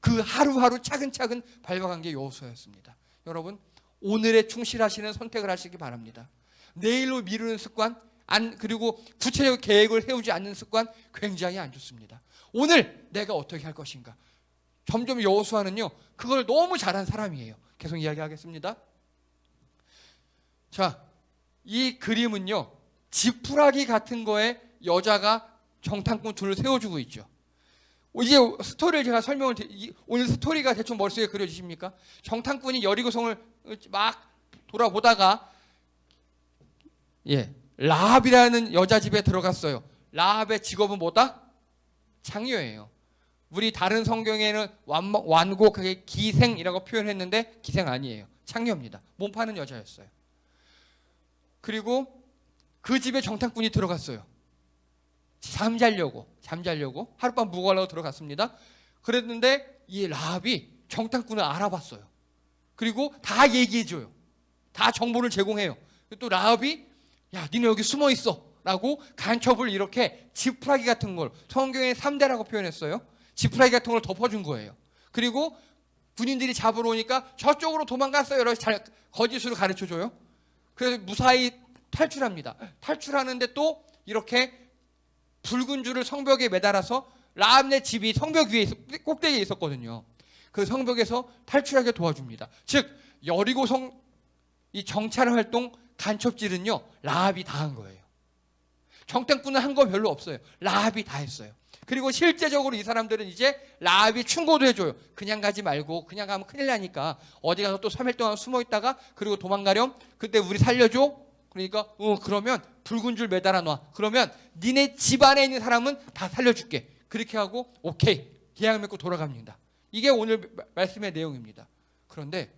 그 하루하루 차근차근 밟아간 게 여호수아였습니다. 여러분, 오늘에 충실하시는 선택을 하시기 바랍니다. 내일로 미루는 습관, 그리고 구체적 계획을 세우지 않는 습관 굉장히 안 좋습니다. 오늘 내가 어떻게 할 것인가. 점점 여호수아는요, 그걸 너무 잘한 사람이에요. 계속 이야기하겠습니다. 자, 이 그림은요, 지푸라기 같은 거에 여자가 정탐꾼 둘을 세워주고 있죠. 이제 스토리를 제가 오늘 스토리가 대충 머릿속에 그려지십니까? 정탐꾼이 여리고성을 막 돌아보다가 라합이라는 여자 집에 들어갔어요. 라합의 직업은 뭐다? 창녀예요. 우리 다른 성경에는 완곡하게 기생이라고 표현했는데 기생 아니에요. 창녀입니다. 몸 파는 여자였어요. 그리고 그 집에 정탐꾼이 들어갔어요. 잠자려고 하룻밤 묵으려고 들어갔습니다. 그랬는데 이 라합이 정탐꾼을 알아봤어요. 그리고 다 얘기해줘요. 다 정보를 제공해요. 또 라합이 야, 니네 여기 숨어 있어 라고 간첩을 이렇게 지푸라기 같은 걸, 성경에 3대라고 표현했어요. 지푸라기 같은 걸 덮어준 거예요. 그리고 군인들이 잡으러 오니까 저쪽으로 도망갔어요. 이렇게 거짓으로 가르쳐줘요. 그래서 무사히 탈출합니다. 탈출하는데 또 이렇게 붉은 줄을 성벽에 매달아서 라합네 집이 성벽 위에 꼭대기에 있었거든요. 그 성벽에서 탈출하게 도와줍니다. 즉 여리고성 이 정찰 활동 간첩질은요, 라합이 다 한 거예요. 정탐꾼은 한 거 별로 없어요. 라합이 다 했어요. 그리고 실제적으로 이 사람들은 이제 라합이 충고도 해줘요. 그냥 가지 말고, 그냥 가면 큰일 나니까 어디 가서 또 3일 동안 숨어 있다가 그리고 도망가렴. 그때 우리 살려줘. 그러니까 그러면 붉은 줄 매달아 놔. 그러면 니네 집안에 있는 사람은 다 살려줄게. 그렇게 하고 오케이, 계약 맺고 돌아갑니다. 이게 오늘 말씀의 내용입니다. 그런데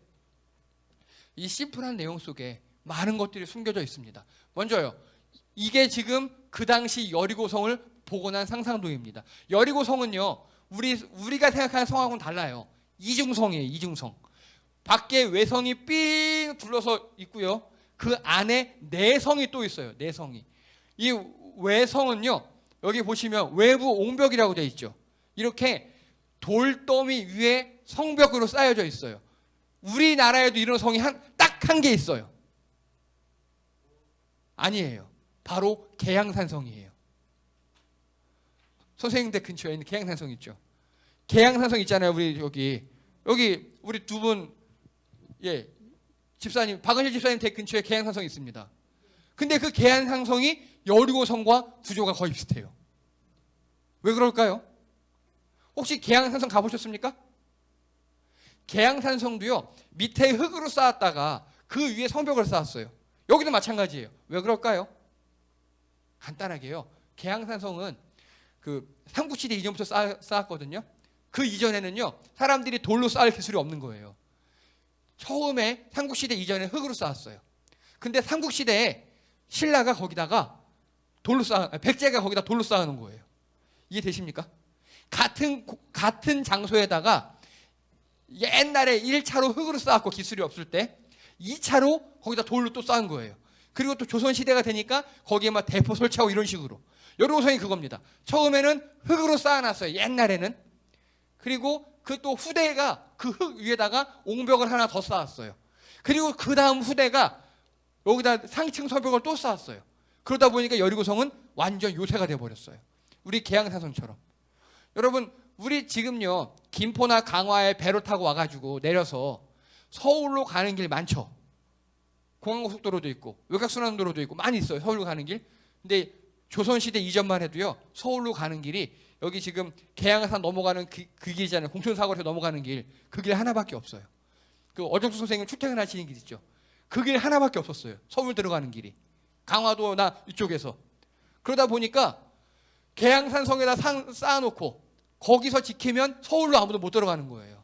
이 심플한 내용 속에 많은 것들이 숨겨져 있습니다. 먼저요, 이게 지금 그 당시 여리고성을 보고 난 상상도입니다. 여리고성은요, 우리가 생각하는 성하고는 달라요. 이중성이에요. 이중성. 밖에 외성이 삥 둘러서 있고요, 그 안에 내성이 또 있어요. 내성이. 이 외성은요, 여기 보시면 외부 옹벽이라고 되어 있죠. 이렇게 돌더미 위에 성벽으로 쌓여져 있어요. 우리나라에도 이런 성이 딱 한 개 있어요. 아니에요. 바로 계양산성이에요. 선생님들 근처에 있는 계양산성 있죠. 계양산성 있잖아요. 우리 여기 우리 두 분, 집사님, 박은실 집사님 댁 근처에 계양산성이 있습니다. 근데 그 계양산성이 여리고성과 구조가 거의 비슷해요. 왜 그럴까요? 혹시 계양산성 가보셨습니까? 계양산성도요, 밑에 흙으로 쌓았다가 그 위에 성벽을 쌓았어요. 여기도 마찬가지예요. 왜 그럴까요? 간단하게요, 계양산성은 그 삼국시대 이전부터 쌓았거든요. 그 이전에는요, 사람들이 돌로 쌓을 기술이 없는 거예요. 처음에 삼국시대 이전에 흙으로 쌓았어요. 근데 삼국시대에 신라가 거기다가 백제가 거기다 돌로 쌓아놓은 거예요. 이해되십니까? 같은 장소에다가 옛날에 1차로 흙으로 쌓았고 기술이 없을 때 2차로 거기다 돌로 또 쌓은 거예요. 그리고 또 조선시대가 되니까 거기에 막 대포 설치하고 이런 식으로. 여리고성이 그겁니다. 처음에는 흙으로 쌓아놨어요. 옛날에는. 그리고 그 또 후대가 그 흙 위에다가 옹벽을 하나 더 쌓았어요. 그리고 그 다음 후대가 여기다 상층 성벽을 또 쌓았어요. 그러다 보니까 여리고성은 완전 요새가 돼버렸어요. 우리 계양산성처럼. 여러분 우리 지금요 김포나 강화에 배로 타고 와가지고 내려서 서울로 가는 길 많죠. 공항고속도로도 있고 외곽순환도로도 있고 많이 있어요. 서울로 가는 길. 근데 조선시대 이전만 해도요 서울로 가는 길이 여기 지금 계양산 넘어가는 그 길이잖아요. 공천사거리에서 넘어가는 길. 그 길 하나밖에 없어요. 그 어정수 선생님 출퇴근하시는 길 있죠. 그 길 하나밖에 없었어요. 서울 들어가는 길이. 강화도나 이쪽에서. 그러다 보니까 계양산성에다 쌓아놓고 거기서 지키면 서울로 아무도 못 들어가는 거예요.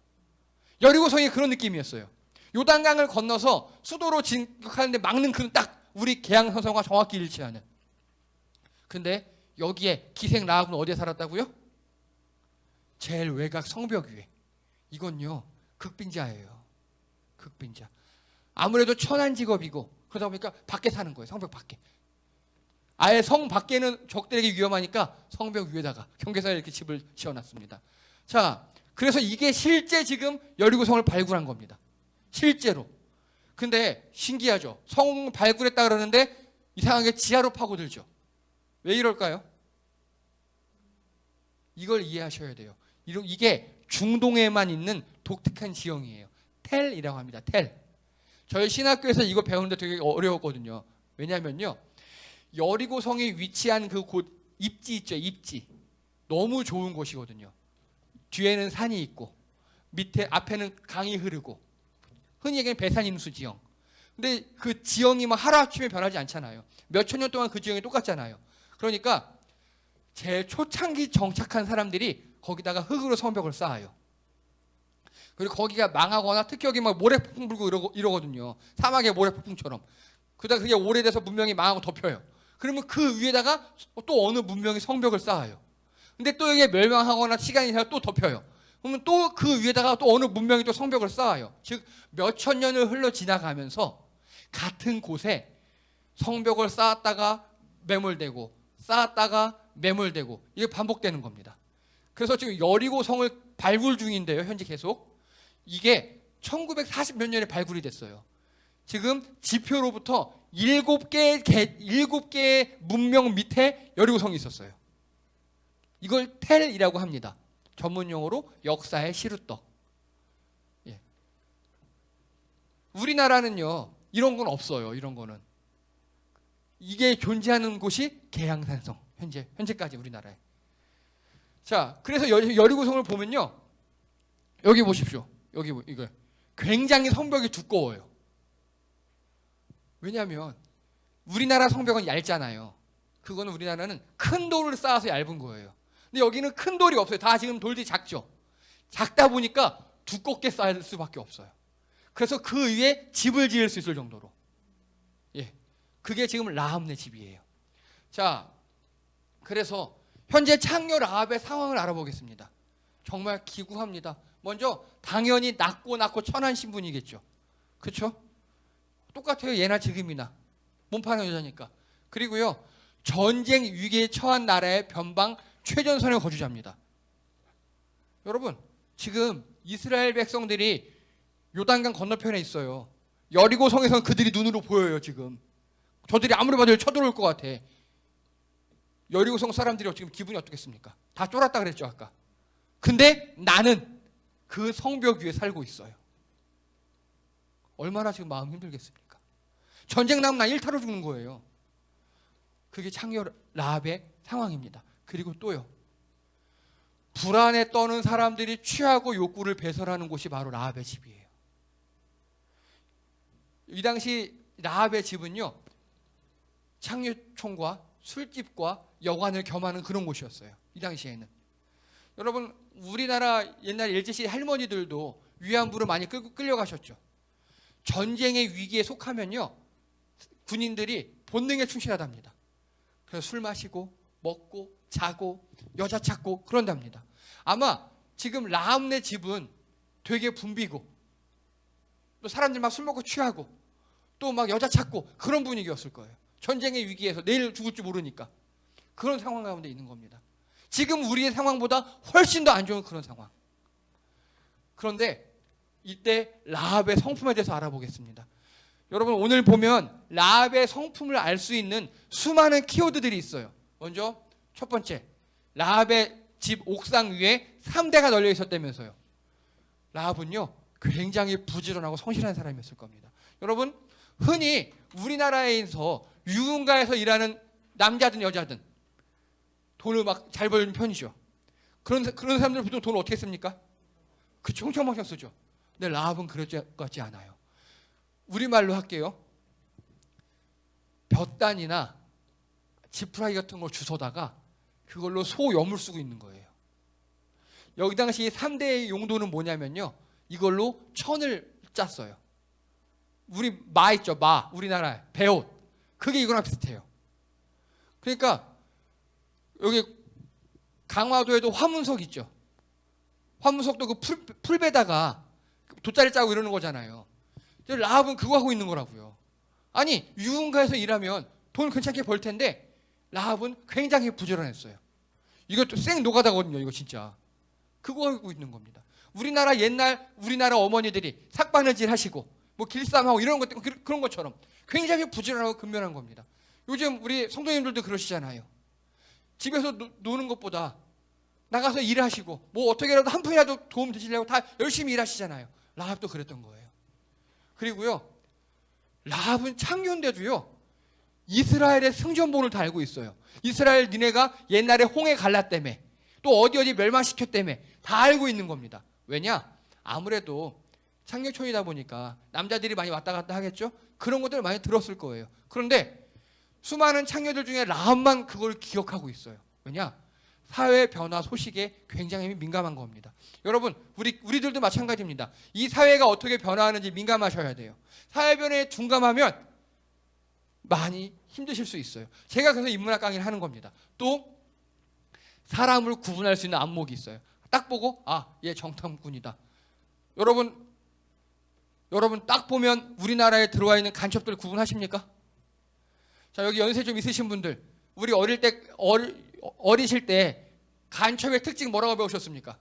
여리고성이 그런 느낌이었어요. 요단강을 건너서 수도로 진격하는데 막는 그 딱 우리 계양산성과 정확히 일치하는. 근데 여기에 기생 라합은 어디에 살았다고요? 제일 외곽 성벽 위에. 이건요 극빈자예요. 극빈자. 아무래도 천한 직업이고 그러다 보니까 밖에 사는 거예요. 성벽 밖에. 아예 성 밖에는 적들에게 위험하니까 성벽 위에다가 경계사에 이렇게 집을 지어놨습니다. 자, 그래서 이게 실제 지금 여리고성을 발굴한 겁니다. 실제로. 근데 신기하죠. 성 발굴했다 그러는데 이상하게 지하로 파고들죠. 왜 이럴까요? 이걸 이해하셔야 돼요. 이게 중동에만 있는 독특한 지형이에요. 텔이라고 합니다. 텔. 저희 신학교에서 이거 배우는데 되게 어려웠거든요. 왜냐하면요. 여리고성에 위치한 그 곳 입지 있죠. 입지. 너무 좋은 곳이거든요. 뒤에는 산이 있고 밑에 앞에는 강이 흐르고 흔히 얘기하는 배산임수 지형. 근데 그 지형이 막 하루아침에 변하지 않잖아요. 몇천 년 동안 그 지형이 똑같잖아요. 그러니까 제일 초창기 정착한 사람들이 거기다가 흙으로 성벽을 쌓아요. 그리고 거기가 망하거나 특히 여기 막 모래폭풍 불고 이러거든요. 사막의 모래폭풍처럼. 그러다가 그게 오래돼서 문명이 망하고 덮여요. 그러면 그 위에다가 또 어느 문명이 성벽을 쌓아요. 근데 또 이게 멸망하거나 시간이 지나서 또 덮여요. 그러면 또 그 위에다가 또 어느 문명이 또 성벽을 쌓아요. 즉 몇천 년을 흘러 지나가면서 같은 곳에 성벽을 쌓았다가 매몰되고 쌓았다가 매몰되고 이게 반복되는 겁니다. 그래서 지금 여리고성을 발굴 중인데요. 현재 계속. 이게 1940 몇 년에 발굴이 됐어요. 지금 지표로부터 7개의 문명 밑에 여리고성이 있었어요. 이걸 텔이라고 합니다. 전문 용어로 역사의 시루떡. 예. 우리나라는요. 이런 건 없어요. 이런 거는. 이게 존재하는 곳이 계양산성. 현재까지 우리나라에. 자, 그래서 여리고성을 보면요. 여기 보십시오. 여기 이거 굉장히 성벽이 두꺼워요. 왜냐하면 우리나라 성벽은 얇잖아요. 그거는 우리나라는 큰 돌을 쌓아서 얇은 거예요. 근데 여기는 큰 돌이 없어요. 다 지금 돌들이 작죠. 작다 보니까 두껍게 쌓을 수밖에 없어요. 그래서 그 위에 집을 지을 수 있을 정도로. 예, 그게 지금 라합네 집이에요. 자, 그래서 현재 창녀 라합의 상황을 알아보겠습니다. 정말 기구합니다. 먼저 당연히 낮고 천한 신분이겠죠. 그렇죠? 똑같아요. 예나 지금이나. 몸파는 여자니까. 그리고요. 전쟁 위기에 처한 나라의 변방 최전선의 거주자입니다. 여러분 지금 이스라엘 백성들이 요단강 건너편에 있어요. 여리고성에서는 그들이 눈으로 보여요. 지금 저들이 아무리 봐도 쳐들어올 것 같아. 여리고성 사람들이 지금 기분이 어떻겠습니까? 다 쫄았다 그랬죠 아까. 근데 나는 그 성벽 위에 살고 있어요. 얼마나 지금 마음 힘들겠습니까? 전쟁 나면 난 일타로 죽는 거예요. 그게 창녀 라합의 상황입니다. 그리고 또요. 불안에 떠는 사람들이 취하고 욕구를 배설하는 곳이 바로 라합의 집이에요. 이 당시 라합의 집은요. 창녀촌과 술집과 여관을 겸하는 그런 곳이었어요. 이 당시에는. 여러분 우리나라 옛날 일제시대 할머니들도 위안부로 많이 끌려가셨죠. 전쟁의 위기에 속하면요. 군인들이 본능에 충실하답니다. 그래서 술 마시고 먹고 자고 여자 찾고 그런답니다. 아마 지금 라합네 집은 되게 붐비고 또 사람들 막 술 먹고 취하고 또 막 여자 찾고 그런 분위기였을 거예요. 전쟁의 위기에서 내일 죽을지 모르니까 그런 상황 가운데 있는 겁니다. 지금 우리의 상황보다 훨씬 더 안 좋은 그런 상황. 그런데 이때 라합의 성품에 대해서 알아보겠습니다. 여러분 오늘 보면 라합의 성품을 알 수 있는 수많은 키워드들이 있어요. 먼저 첫 번째, 라합의 집 옥상 위에 3대가 널려 있었다면서요. 라합은요 굉장히 부지런하고 성실한 사람이었을 겁니다. 여러분 흔히 우리나라에서 유흥가에서 일하는 남자든 여자든 돈을 막 잘 벌는 편이죠. 그런 사람들은 보통 돈을 어떻게 씁니까? 그쵸, 흥청망청 쓰죠. 근데 라합은 그럴 것 같지 않아요. 우리말로 할게요. 볕단이나 지푸라기 같은 걸 주워다가 그걸로 소 염을 쓰고 있는 거예요. 여기 당시 3대의 용도는 뭐냐면요, 이걸로 천을 짰어요. 우리 마 있죠, 마. 우리나라 배옷. 그게 이거랑 비슷해요. 그러니까 여기 강화도에도 화문석 있죠. 화문석도 그 풀베다가 돗자리 짜고 이러는 거잖아요. 라합은 그거 하고 있는 거라고요. 아니 유흥가에서 일하면 돈 괜찮게 벌 텐데 라합은 굉장히 부지런했어요. 이것도 생 노가다거든요. 이거 진짜 그거 하고 있는 겁니다. 우리나라 어머니들이 삭바느질 하시고 뭐 길쌈하고 이런 것 그런 것처럼 굉장히 부지런하고 근면한 겁니다. 요즘 우리 성도님들도 그러시잖아요. 집에서 노는 것보다 나가서 일하시고 뭐 어떻게라도 한 푼이라도 도움 드시려고 다 열심히 일하시잖아요. 라합도 그랬던 거예요. 그리고요, 라합은 창녀인데도요 이스라엘의 승전본을 다 알고 있어요. 이스라엘 니네가 옛날에 홍해 갈랐다며 또 어디 멸망시켰다며 다 알고 있는 겁니다. 왜냐? 아무래도 창녀촌이다 보니까 남자들이 많이 왔다 갔다 하겠죠? 그런 것들을 많이 들었을 거예요. 그런데 수많은 창녀들 중에 라합만 그걸 기억하고 있어요. 왜냐? 사회 변화 소식에 굉장히 민감한 겁니다. 여러분, 우리들도 마찬가지입니다. 이 사회가 어떻게 변화하는지 민감하셔야 돼요. 사회 변화에 둔감하면 많이 힘드실 수 있어요. 제가 그래서 인문학 강의를 하는 겁니다. 또 사람을 구분할 수 있는 안목이 있어요. 딱 보고 얘 정탐꾼이다. 여러분 딱 보면 우리나라에 들어와 있는 간첩들 구분하십니까? 자, 여기 연세 좀 있으신 분들, 우리 어리실 때 간첩의 특징 뭐라고 배우셨습니까?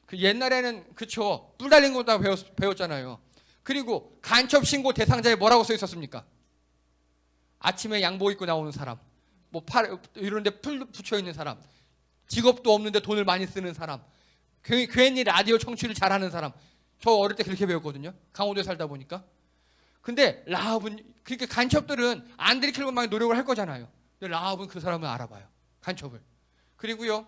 그 옛날에는 그쵸, 뿔 달린 거다 배웠잖아요. 그리고 간첩 신고 대상자에 뭐라고 써 있었습니까? 아침에 양복 입고 나오는 사람, 뭐 이런데 풀 붙여 있는 사람, 직업도 없는데 돈을 많이 쓰는 사람, 괜히 라디오 청취를 잘하는 사람. 저 어릴 때 그렇게 배웠거든요. 강원도에 살다 보니까. 근데 라합은, 그러니까 간첩들은 안 들키려고 막 노력을 할 거잖아요. 근데 라합은 그 사람을 알아봐요. 간첩을. 그리고요,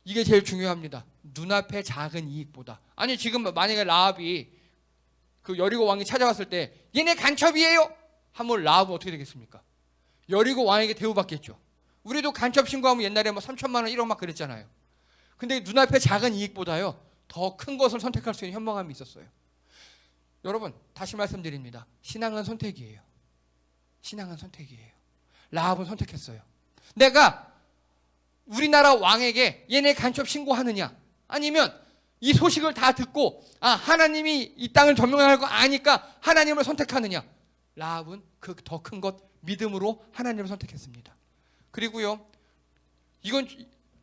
이게 제일 중요합니다. 눈앞의 작은 이익보다. 아니 지금 만약에 라합이 그 여리고 왕이 찾아왔을 때 얘네 간첩이에요 하면 라합은 어떻게 되겠습니까? 여리고 왕에게 대우받겠죠. 우리도 간첩 신고하면 옛날에 뭐 3천만 원 1억 막 그랬잖아요. 근데 눈앞의 작은 이익보다요 더 큰 것을 선택할 수 있는 현명함이 있었어요. 여러분 다시 말씀드립니다. 신앙은 선택이에요. 신앙은 선택이에요. 라합은 선택했어요. 내가 우리나라 왕에게 얘네 간첩 신고하느냐, 아니면 이 소식을 다 듣고 하나님이 이 땅을 점령할 거 아니까 하나님을 선택하느냐. 라합은 그 더 큰 것 믿음으로 하나님을 선택했습니다. 그리고요, 이건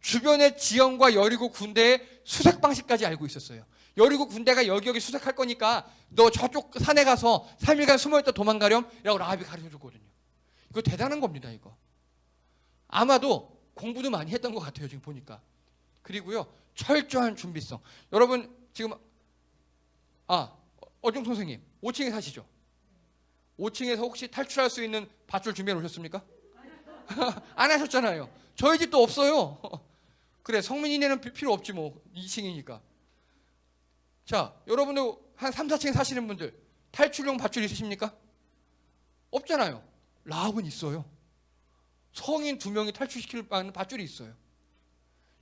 주변의 지형과 여리고 군대의 수색 방식까지 알고 있었어요. 여리고 군대가 여기 수색할 거니까 너 저쪽 산에 가서 3일간 숨어있다 도망가렴 라고 라합이 가르쳐줬거든요. 이거 대단한 겁니다. 이거 아마도 공부도 많이 했던 것 같아요 지금 보니까. 그리고요, 철저한 준비성. 여러분 지금 어종 선생님 5층에 사시죠? 5층에서 혹시 탈출할 수 있는 밧줄 준비해 놓으셨습니까? 안 하셨잖아요. 저희 집도 없어요. 그래, 성민이네는 필요 없지 뭐 2층이니까. 자, 여러분들 한 3, 4층에 사시는 분들 탈출용 밧줄 있으십니까? 없잖아요. 라합은 있어요. 성인 2명이 탈출시킬 만한 밧줄이 있어요.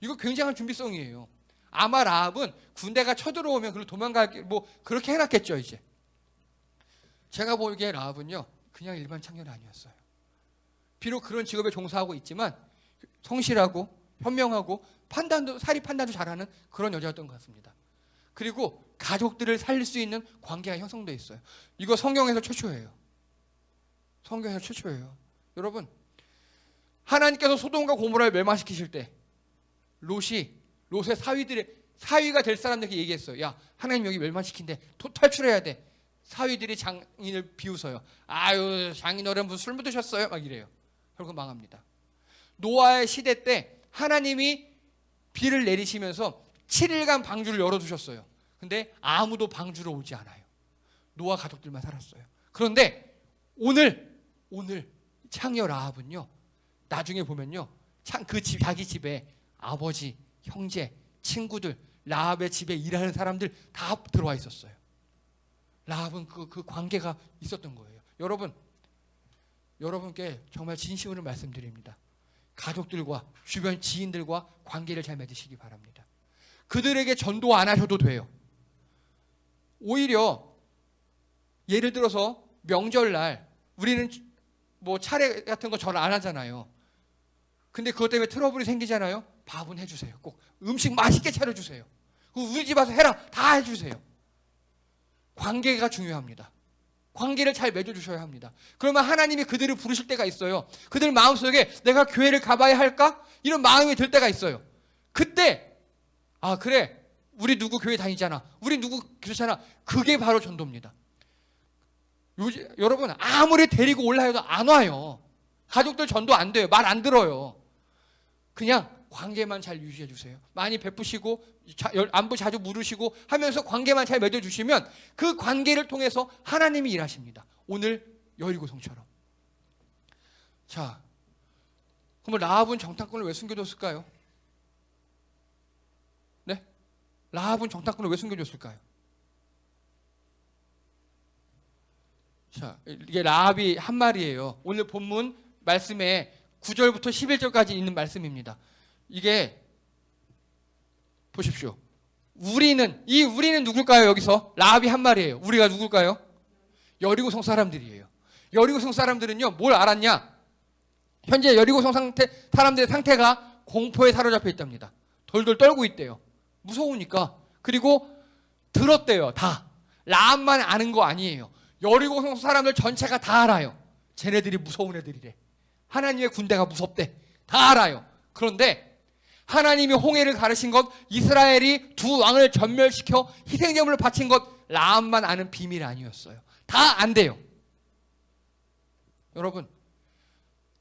이거 굉장한 준비성이에요. 아마 라합은 군대가 쳐들어오면 그걸 도망가기 뭐 그렇게 해놨겠죠. 이제 제가 보기에 라합은요 그냥 일반 창녀는 아니었어요. 비록 그런 직업에 종사하고 있지만 성실하고 현명하고 사리 판단도 잘하는 그런 여자였던 것 같습니다. 그리고 가족들을 살릴 수 있는 관계가 형성되어 있어요. 이거 성경에서 최초예요. 성경에서 최초예요. 여러분, 하나님께서 소돔과 고모라를 멸망시키실 때 롯의 사위가 될 사람들에게 얘기했어요. 야, 하나님 여기 멸망시킨대. 탈출해야 돼. 사위들이 장인을 비웃어요. 아유, 장인 어른 무슨 술 묻으셨어요? 막 이래요. 결국 망합니다. 노아의 시대 때 하나님이 비를 내리시면서 7일간 방주를 열어두셨어요. 근데 아무도 방주로 오지 않아요. 노아 가족들만 살았어요. 그런데 오늘 창녀 라합은요, 나중에 보면요, 자기 집에 아버지, 형제, 친구들, 라합의 집에 일하는 사람들 다 들어와 있었어요. 라합은 그 관계가 있었던 거예요. 여러분께 정말 진심으로 말씀드립니다. 가족들과 주변 지인들과 관계를 잘 맺으시기 바랍니다. 그들에게 전도 안 하셔도 돼요. 오히려 예를 들어서 명절날 우리는 뭐 차례 같은 거 잘 안 하잖아요. 근데 그것 때문에 트러블이 생기잖아요. 밥은 해주세요. 꼭 음식 맛있게 차려주세요. 우리 집 와서 해라. 다 해주세요. 관계가 중요합니다. 관계를 잘 맺어주셔야 합니다. 그러면 하나님이 그들을 부르실 때가 있어요. 그들 마음속에 내가 교회를 가봐야 할까? 이런 마음이 들 때가 있어요. 그때 아 그래 우리 누구 교회 다니잖아. 우리 누구 그렇잖아. 그게 바로 전도입니다. 여러분 아무리 데리고 올라해도 안 와요. 가족들 전도 안 돼요. 말 안 들어요. 그냥 관계만 잘 유지해 주세요. 많이 베푸시고 안부 자주 물으시고 하면서 관계만 잘 맺어주시면 그 관계를 통해서 하나님이 일하십니다. 오늘 여리고성처럼. 자, 그럼 라합은 정탐꾼을 왜 숨겨줬을까요? 네? 라합은 정탐꾼을 왜 숨겨줬을까요? 자, 이게 라합이 한 말이에요. 오늘 본문 말씀에 9절부터 11절까지 있는 말씀입니다. 이게 보십시오. 우리는 누굴까요? 여기서 라합이 한 말이에요. 우리가 누굴까요? 여리고성 사람들이에요. 여리고성 사람들은요 뭘 알았냐? 현재 여리고성 사람들의 상태가 공포에 사로잡혀 있답니다. 돌돌 떨고 있대요. 무서우니까. 그리고 들었대요. 다. 라합만 아는 거 아니에요. 여리고성 사람들 전체가 다 알아요. 쟤네들이 무서운 애들이래. 하나님의 군대가 무섭대. 다 알아요. 그런데 하나님이 홍해를 가르신 것, 이스라엘이 두 왕을 전멸시켜 희생제물을 바친 것, 라합만 아는 비밀 아니었어요. 다 안 돼요. 여러분,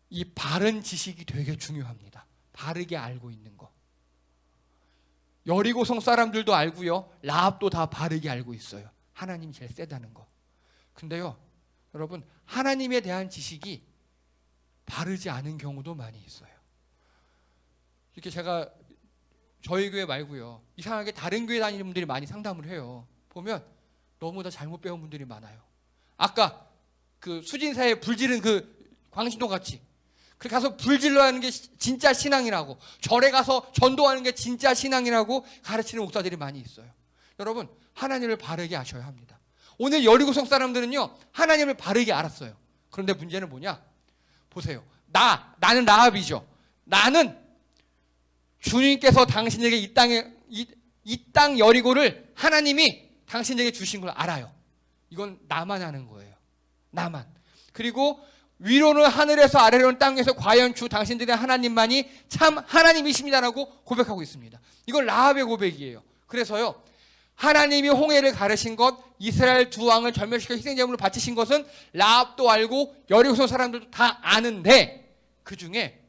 이 바른 지식이 되게 중요합니다. 바르게 알고 있는 거. 여리고성 사람들도 알고요. 라합도 다 바르게 알고 있어요. 하나님이 제일 세다는 거. 근데요, 여러분, 하나님에 대한 지식이 바르지 않은 경우도 많이 있어요. 이렇게 제가 저희 교회 말고요. 이상하게 다른 교회 다니는 분들이 많이 상담을 해요. 보면 너무 다 잘못 배운 분들이 많아요. 아까 그 수진사에 불지른 그 광신도 같이 그렇게 가서 불질러 하는 게 진짜 신앙이라고, 절에 가서 전도하는 게 진짜 신앙이라고 가르치는 목사들이 많이 있어요. 여러분, 하나님을 바르게 아셔야 합니다. 오늘 여리고성 사람들은요 하나님을 바르게 알았어요. 그런데 문제는 뭐냐? 보세요. 나는 라합이죠. 나는 주님께서 당신에게 이 땅 여리고를 하나님이 당신에게 주신 걸 알아요. 이건 나만 아는 거예요. 나만. 그리고 위로는 하늘에서 아래로는 땅에서 과연 주 당신들의 하나님만이 참 하나님이십니다라고 고백하고 있습니다. 이건 라합의 고백이에요. 그래서요 하나님이 홍해를 가르신 것, 이스라엘 두 왕을 전멸시켜 희생제물을 바치신 것은 라합도 알고 여리고성 사람들도 다 아는데 그 중에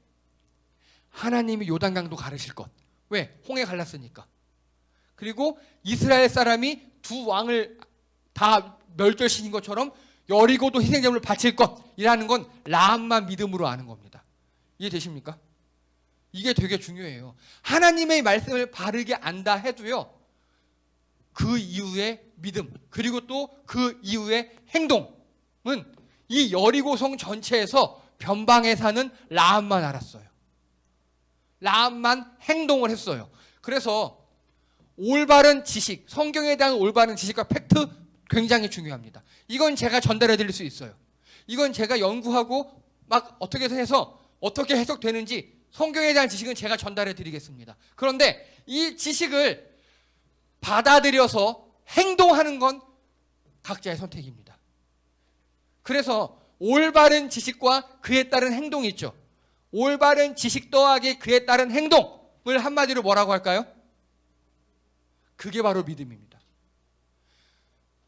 하나님이 요단강도 가르실 것. 왜? 홍해 갈랐으니까. 그리고 이스라엘 사람이 두 왕을 다 멸절시킨 것처럼 여리고도 희생제물을 바칠 것이라는 건 라합만 믿음으로 아는 겁니다. 이해되십니까? 이게 되게 중요해요. 하나님의 말씀을 바르게 안다 해도요 그 이후의 믿음 그리고 또 그 이후의 행동은 이 여리고성 전체에서 변방에 사는 라합만 알았어요. 라합만 행동을 했어요. 그래서 올바른 지식, 성경에 대한 올바른 지식과 팩트 굉장히 중요합니다. 이건 제가 전달해 드릴 수 있어요. 이건 제가 연구하고 막 어떻게 해서 어떻게 해석되는지 성경에 대한 지식은 제가 전달해 드리겠습니다. 그런데 이 지식을 받아들여서 행동하는 건 각자의 선택입니다. 그래서 올바른 지식과 그에 따른 행동이 있죠. 올바른 지식 더하기 그에 따른 행동을 한마디로 뭐라고 할까요? 그게 바로 믿음입니다.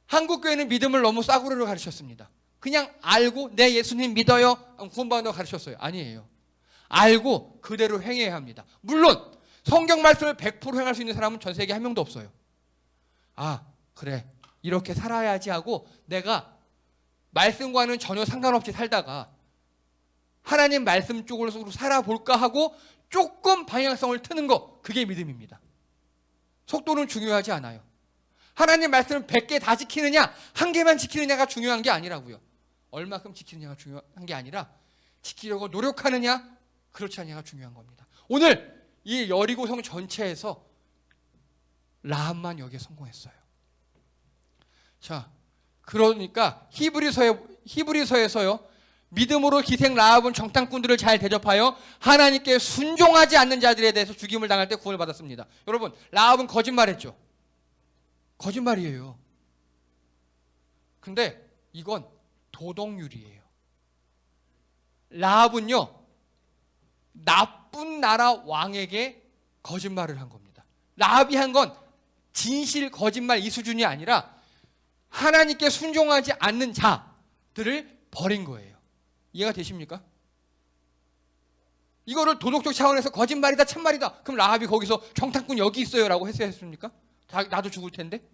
한국교회는 믿음을 너무 싸구려로 가르쳤습니다. 그냥 알고 내 예수님 믿어요 구원받는다고 가르쳤어요. 아니에요. 알고 그대로 행해야 합니다. 물론 성경 말씀을 100% 행할 수 있는 사람은 전 세계에 한 명도 없어요. 아 그래 이렇게 살아야지 하고 내가 말씀과는 전혀 상관없이 살다가 하나님 말씀 쪽으로 살아볼까 하고 조금 방향성을 트는 거, 그게 믿음입니다. 속도는 중요하지 않아요. 하나님 말씀을 100개 다 지키느냐 1개만 지키느냐가 중요한 게 아니라고요. 얼마큼 지키느냐가 중요한 게 아니라 지키려고 노력하느냐 그렇지 않느냐가 중요한 겁니다. 오늘 이 여리고성 전체에서 라합만 여기에 성공했어요. 자, 그러니까 히브리서에서요 믿음으로 기생 라합은 정탐꾼들을 잘 대접하여 하나님께 순종하지 않는 자들에 대해서 죽임을 당할 때 구원을 받았습니다. 여러분, 라합은 거짓말했죠. 거짓말이에요. 근데 이건 도덕률이에요. 라합은요 나쁜 나라 왕에게 거짓말을 한 겁니다. 라합이 한 건 진실 거짓말 이 수준이 아니라 하나님께 순종하지 않는 자들을 버린 거예요. 이해가 되십니까? 이거를 도덕적 차원에서 거짓말이다 참말이다 그럼 라합이 거기서 정탐꾼 여기 있어요 라고 했어야 했습니까? 나도 죽을 텐데.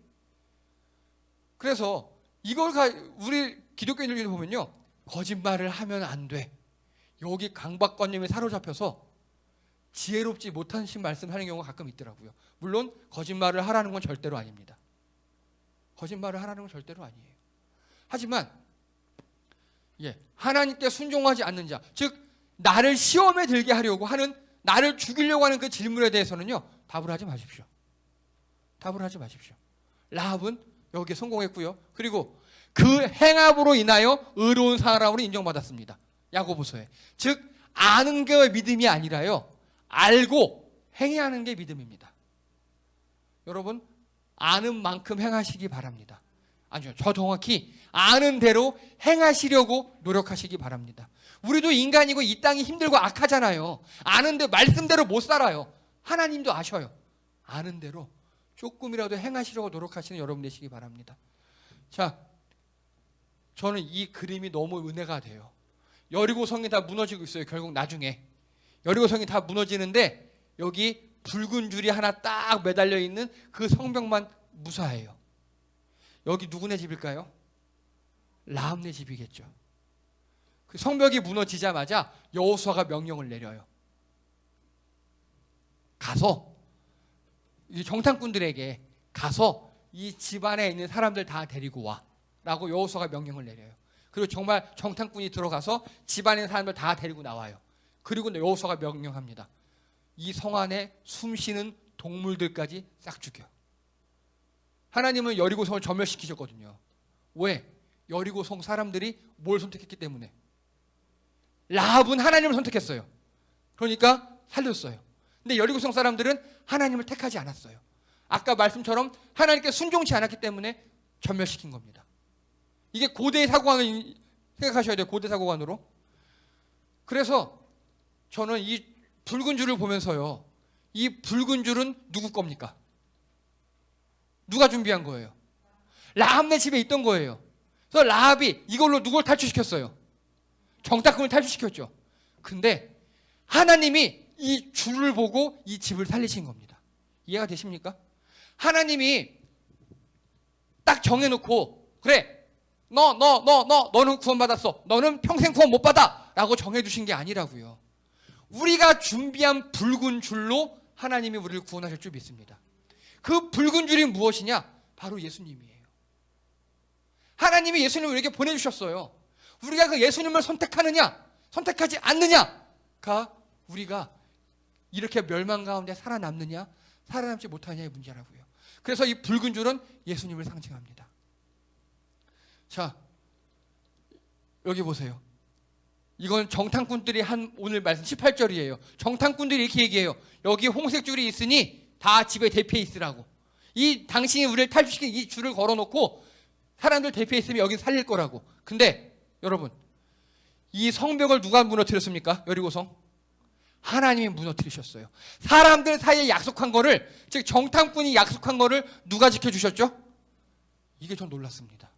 그래서 이걸 우리 기독교인들 보면요 거짓말을 하면 안 돼. 여기 강박관념에 사로잡혀서 지혜롭지 못한 말씀하는 경우가 가끔 있더라고요. 물론 거짓말을 하라는 건 절대로 아닙니다. 거짓말을 하라는 건 절대로 아니에요. 하지만 하나님께 순종하지 않는 자, 즉 나를 시험에 들게 하려고 하는, 나를 죽이려고 하는 그 질문에 대해서는요 답을 하지 마십시오. 답을 하지 마십시오. 라합은 여기에 성공했고요. 그리고 그 행함으로 인하여 의로운 사람으로 인정받았습니다. 야고보서에. 즉 아는 게 믿음이 아니라요 알고 행하는 게 믿음입니다. 여러분 아는 만큼 행하시기 바랍니다. 아니요, 저 정확히 아는 대로 행하시려고 노력하시기 바랍니다. 우리도 인간이고 이 땅이 힘들고 악하잖아요. 아는데 말씀대로 못 살아요. 하나님도 아셔요. 아는 대로 조금이라도 행하시려고 노력하시는 여러분 되시기 바랍니다. 자, 저는 이 그림이 너무 은혜가 돼요. 여리고성이 다 무너지고 있어요. 결국 나중에 여리고성이 다 무너지는데 여기 붉은 줄이 하나 딱 매달려 있는 그 성벽만 무사해요. 여기 누구네 집일까요? 라합네 집이겠죠. 그 성벽이 무너지자마자 여호수아가 명령을 내려요. 가서 이 정탐꾼들에게 가서 이 집안에 있는 사람들 다 데리고 와 라고 여호수아가 명령을 내려요. 그리고 정말 정탐꾼이 들어가서 집안에 있는 사람들 다 데리고 나와요. 그리고 여호수아가 명령합니다. 이 성 안에 숨쉬는 동물들까지 싹 죽여. 하나님은 여리고성을 전멸시키셨거든요. 왜? 여리고성 사람들이 뭘 선택했기 때문에. 라합은 하나님을 선택했어요. 그러니까 살렸어요. 근데 여리고성 사람들은 하나님을 택하지 않았어요. 아까 말씀처럼 하나님께 순종치 않았기 때문에 전멸시킨 겁니다. 이게 고대의 사고관을 생각하셔야 돼요. 고대 사고관으로. 그래서 저는 이 붉은 줄을 보면서요, 이 붉은 줄은 누구 겁니까? 누가 준비한 거예요? 라합네 집에 있던 거예요. 그래서 라합이 이걸로 누굴 탈출시켰어요? 정탐꾼을 탈출시켰죠. 근데 하나님이 이 줄을 보고 이 집을 살리신 겁니다. 이해가 되십니까? 하나님이 딱 정해놓고 그래 너는 구원받았어. 너는 평생 구원 못 받아 라고 정해주신 게 아니라고요. 우리가 준비한 붉은 줄로 하나님이 우리를 구원하실 줄 믿습니다. 그 붉은 줄이 무엇이냐? 바로 예수님이에요. 하나님이 예수님을 우리에게 보내주셨어요. 우리가 그 예수님을 선택하느냐 선택하지 않느냐가 우리가 이렇게 멸망 가운데 살아남느냐 살아남지 못하느냐의 문제라고요. 그래서 이 붉은 줄은 예수님을 상징합니다. 자, 여기 보세요. 이건 정탐꾼들이 한 오늘 말씀 18절이에요. 정탐꾼들이 이렇게 얘기해요. 여기 홍색 줄이 있으니 다 집에 대피해 있으라고. 이 당신이 우리를 탈출시킨 이 줄을 걸어놓고 사람들 대피해 있으면 여기 살릴 거라고. 근데 여러분, 이 성벽을 누가 무너뜨렸습니까? 여리고성? 하나님이 무너뜨리셨어요. 사람들 사이에 약속한 거를, 즉 정탐꾼이 약속한 거를 누가 지켜주셨죠? 이게 전 놀랐습니다.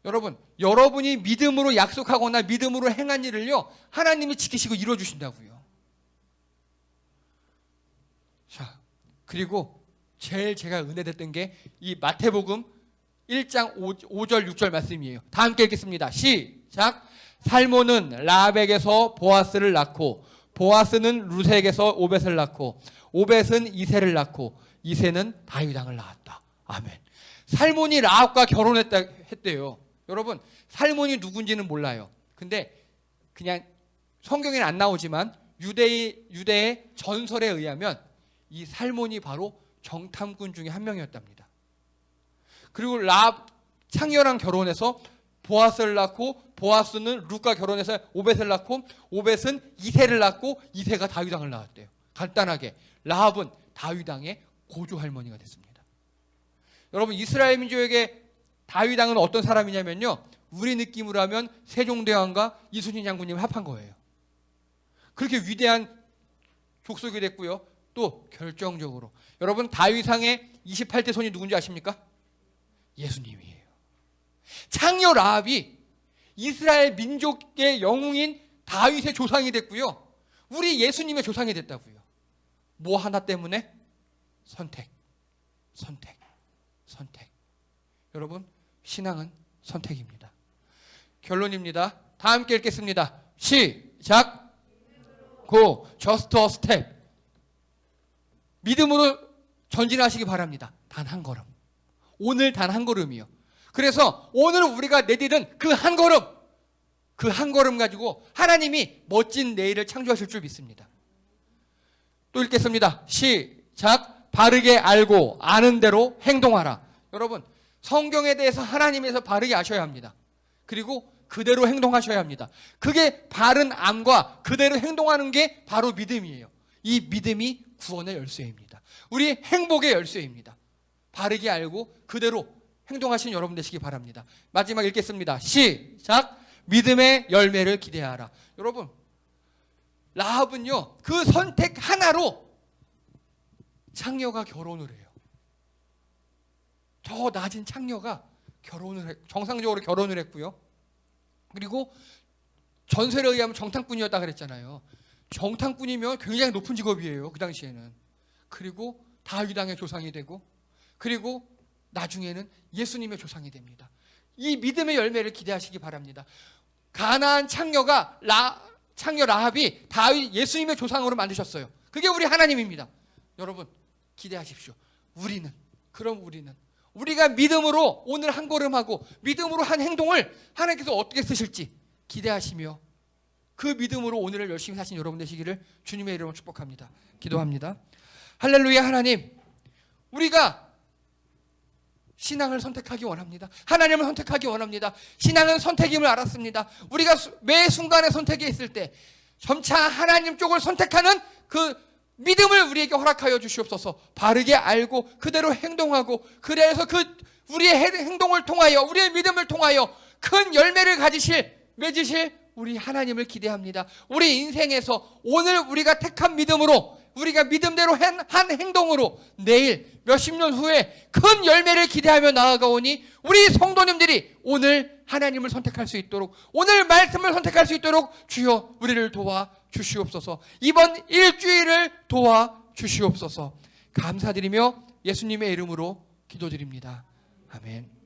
여러분, 여러분이 믿음으로 약속하거나 믿음으로 행한 일을요, 하나님이 지키시고 이루어주신다고요. 자, 그리고 제일 제가 은혜됐던 게 이 마태복음 1장 5절 6절 말씀이에요. 다 함께 읽겠습니다. 시작. 살모는 라합에게서 보아스를 낳고 보아스는 루색에서 오벳을 낳고 오벳은 이새를 낳고 이새는 다윗 왕을 낳았다. 아멘. 살몬이 라합과 결혼했대요. 여러분, 살몬이 누군지는 몰라요. 근데 그냥 성경에는 안 나오지만 유대의 전설에 의하면 이 살몬이 바로 정탐꾼 중에 한 명이었답니다. 그리고 라합 창녀랑 결혼해서 보아스를 낳고 보아스는 룻과 결혼해서 오벳을 낳고 오벳은 이새를 낳고 이새가 다윗 왕을 낳았대요. 간단하게 라합은 다윗 왕의 고조 할머니가 됐습니다. 여러분, 이스라엘 민족에게 다윗 왕은 어떤 사람이냐면요, 우리 느낌으로 하면 세종대왕과 이순신 장군님 합한 거예요. 그렇게 위대한 족속이 됐고요. 또 결정적으로 여러분, 다윗 왕의 28대 손이 누군지 아십니까? 예수님이에요. 창녀 라합이 이스라엘 민족의 영웅인 다윗의 조상이 됐고요. 우리 예수님의 조상이 됐다고요. 뭐 하나 때문에? 선택. 여러분, 신앙은 선택입니다. 결론입니다. 다 함께 읽겠습니다. 시작. Go. Just a step. 믿음으로 전진하시기 바랍니다. 단 한 걸음. 오늘 단 한 걸음이요. 그래서 오늘 우리가 내디딘 그 한 걸음 가지고 하나님이 멋진 내일을 창조하실 줄 믿습니다. 또 읽겠습니다. 시작. 바르게 알고 아는 대로 행동하라. 여러분, 성경에 대해서 하나님에서 바르게 아셔야 합니다. 그리고 그대로 행동하셔야 합니다. 그게 바른 암과 그대로 행동하는 게 바로 믿음이에요. 이 믿음이 구원의 열쇠입니다. 우리 행복의 열쇠입니다. 바르게 알고 그대로 행동하신 여러분 되시기 바랍니다. 마지막 읽겠습니다. 시작. 믿음의 열매를 기대하라. 여러분, 라합은요, 그 선택 하나로 창녀가 결혼을 해요. 저 낮은 창녀가 정상적으로 결혼을 했고요. 그리고 전설에 의하면 정탐꾼이었다 그랬잖아요. 정탐꾼이면 굉장히 높은 직업이에요, 그 당시에는. 그리고 다윗 왕의 조상이 되고, 그리고 나중에는 예수님의 조상이 됩니다. 이 믿음의 열매를 기대하시기 바랍니다. 가나안 창녀 라합이 다윗 예수님의 조상으로 만드셨어요. 그게 우리 하나님입니다. 여러분, 기대하십시오. 우리가 믿음으로 오늘 한 걸음하고 믿음으로 한 행동을 하나님께서 어떻게 쓰실지 기대하시며 그 믿음으로 오늘을 열심히 사신 여러분 되시기를 주님의 이름으로 축복합니다. 기도합니다. 할렐루야. 하나님, 우리가 신앙을 선택하기 원합니다. 하나님을 선택하기 원합니다. 신앙은 선택임을 알았습니다. 우리가 매 순간의 선택에 있을 때 점차 하나님 쪽을 선택하는 그 믿음을 우리에게 허락하여 주시옵소서. 바르게 알고 그대로 행동하고, 그래서 우리의 행동을 통하여, 우리의 믿음을 통하여 큰 열매를 맺으실 우리 하나님을 기대합니다. 우리 인생에서 오늘 우리가 택한 믿음으로, 우리가 믿음대로 한 행동으로 내일 몇십 년 후에 큰 열매를 기대하며 나아가오니 우리 성도님들이 오늘 하나님을 선택할 수 있도록, 오늘 말씀을 선택할 수 있도록 주여 우리를 도와 주시옵소서. 이번 일주일을 도와 주시옵소서. 감사드리며 예수님의 이름으로 기도드립니다. 아멘.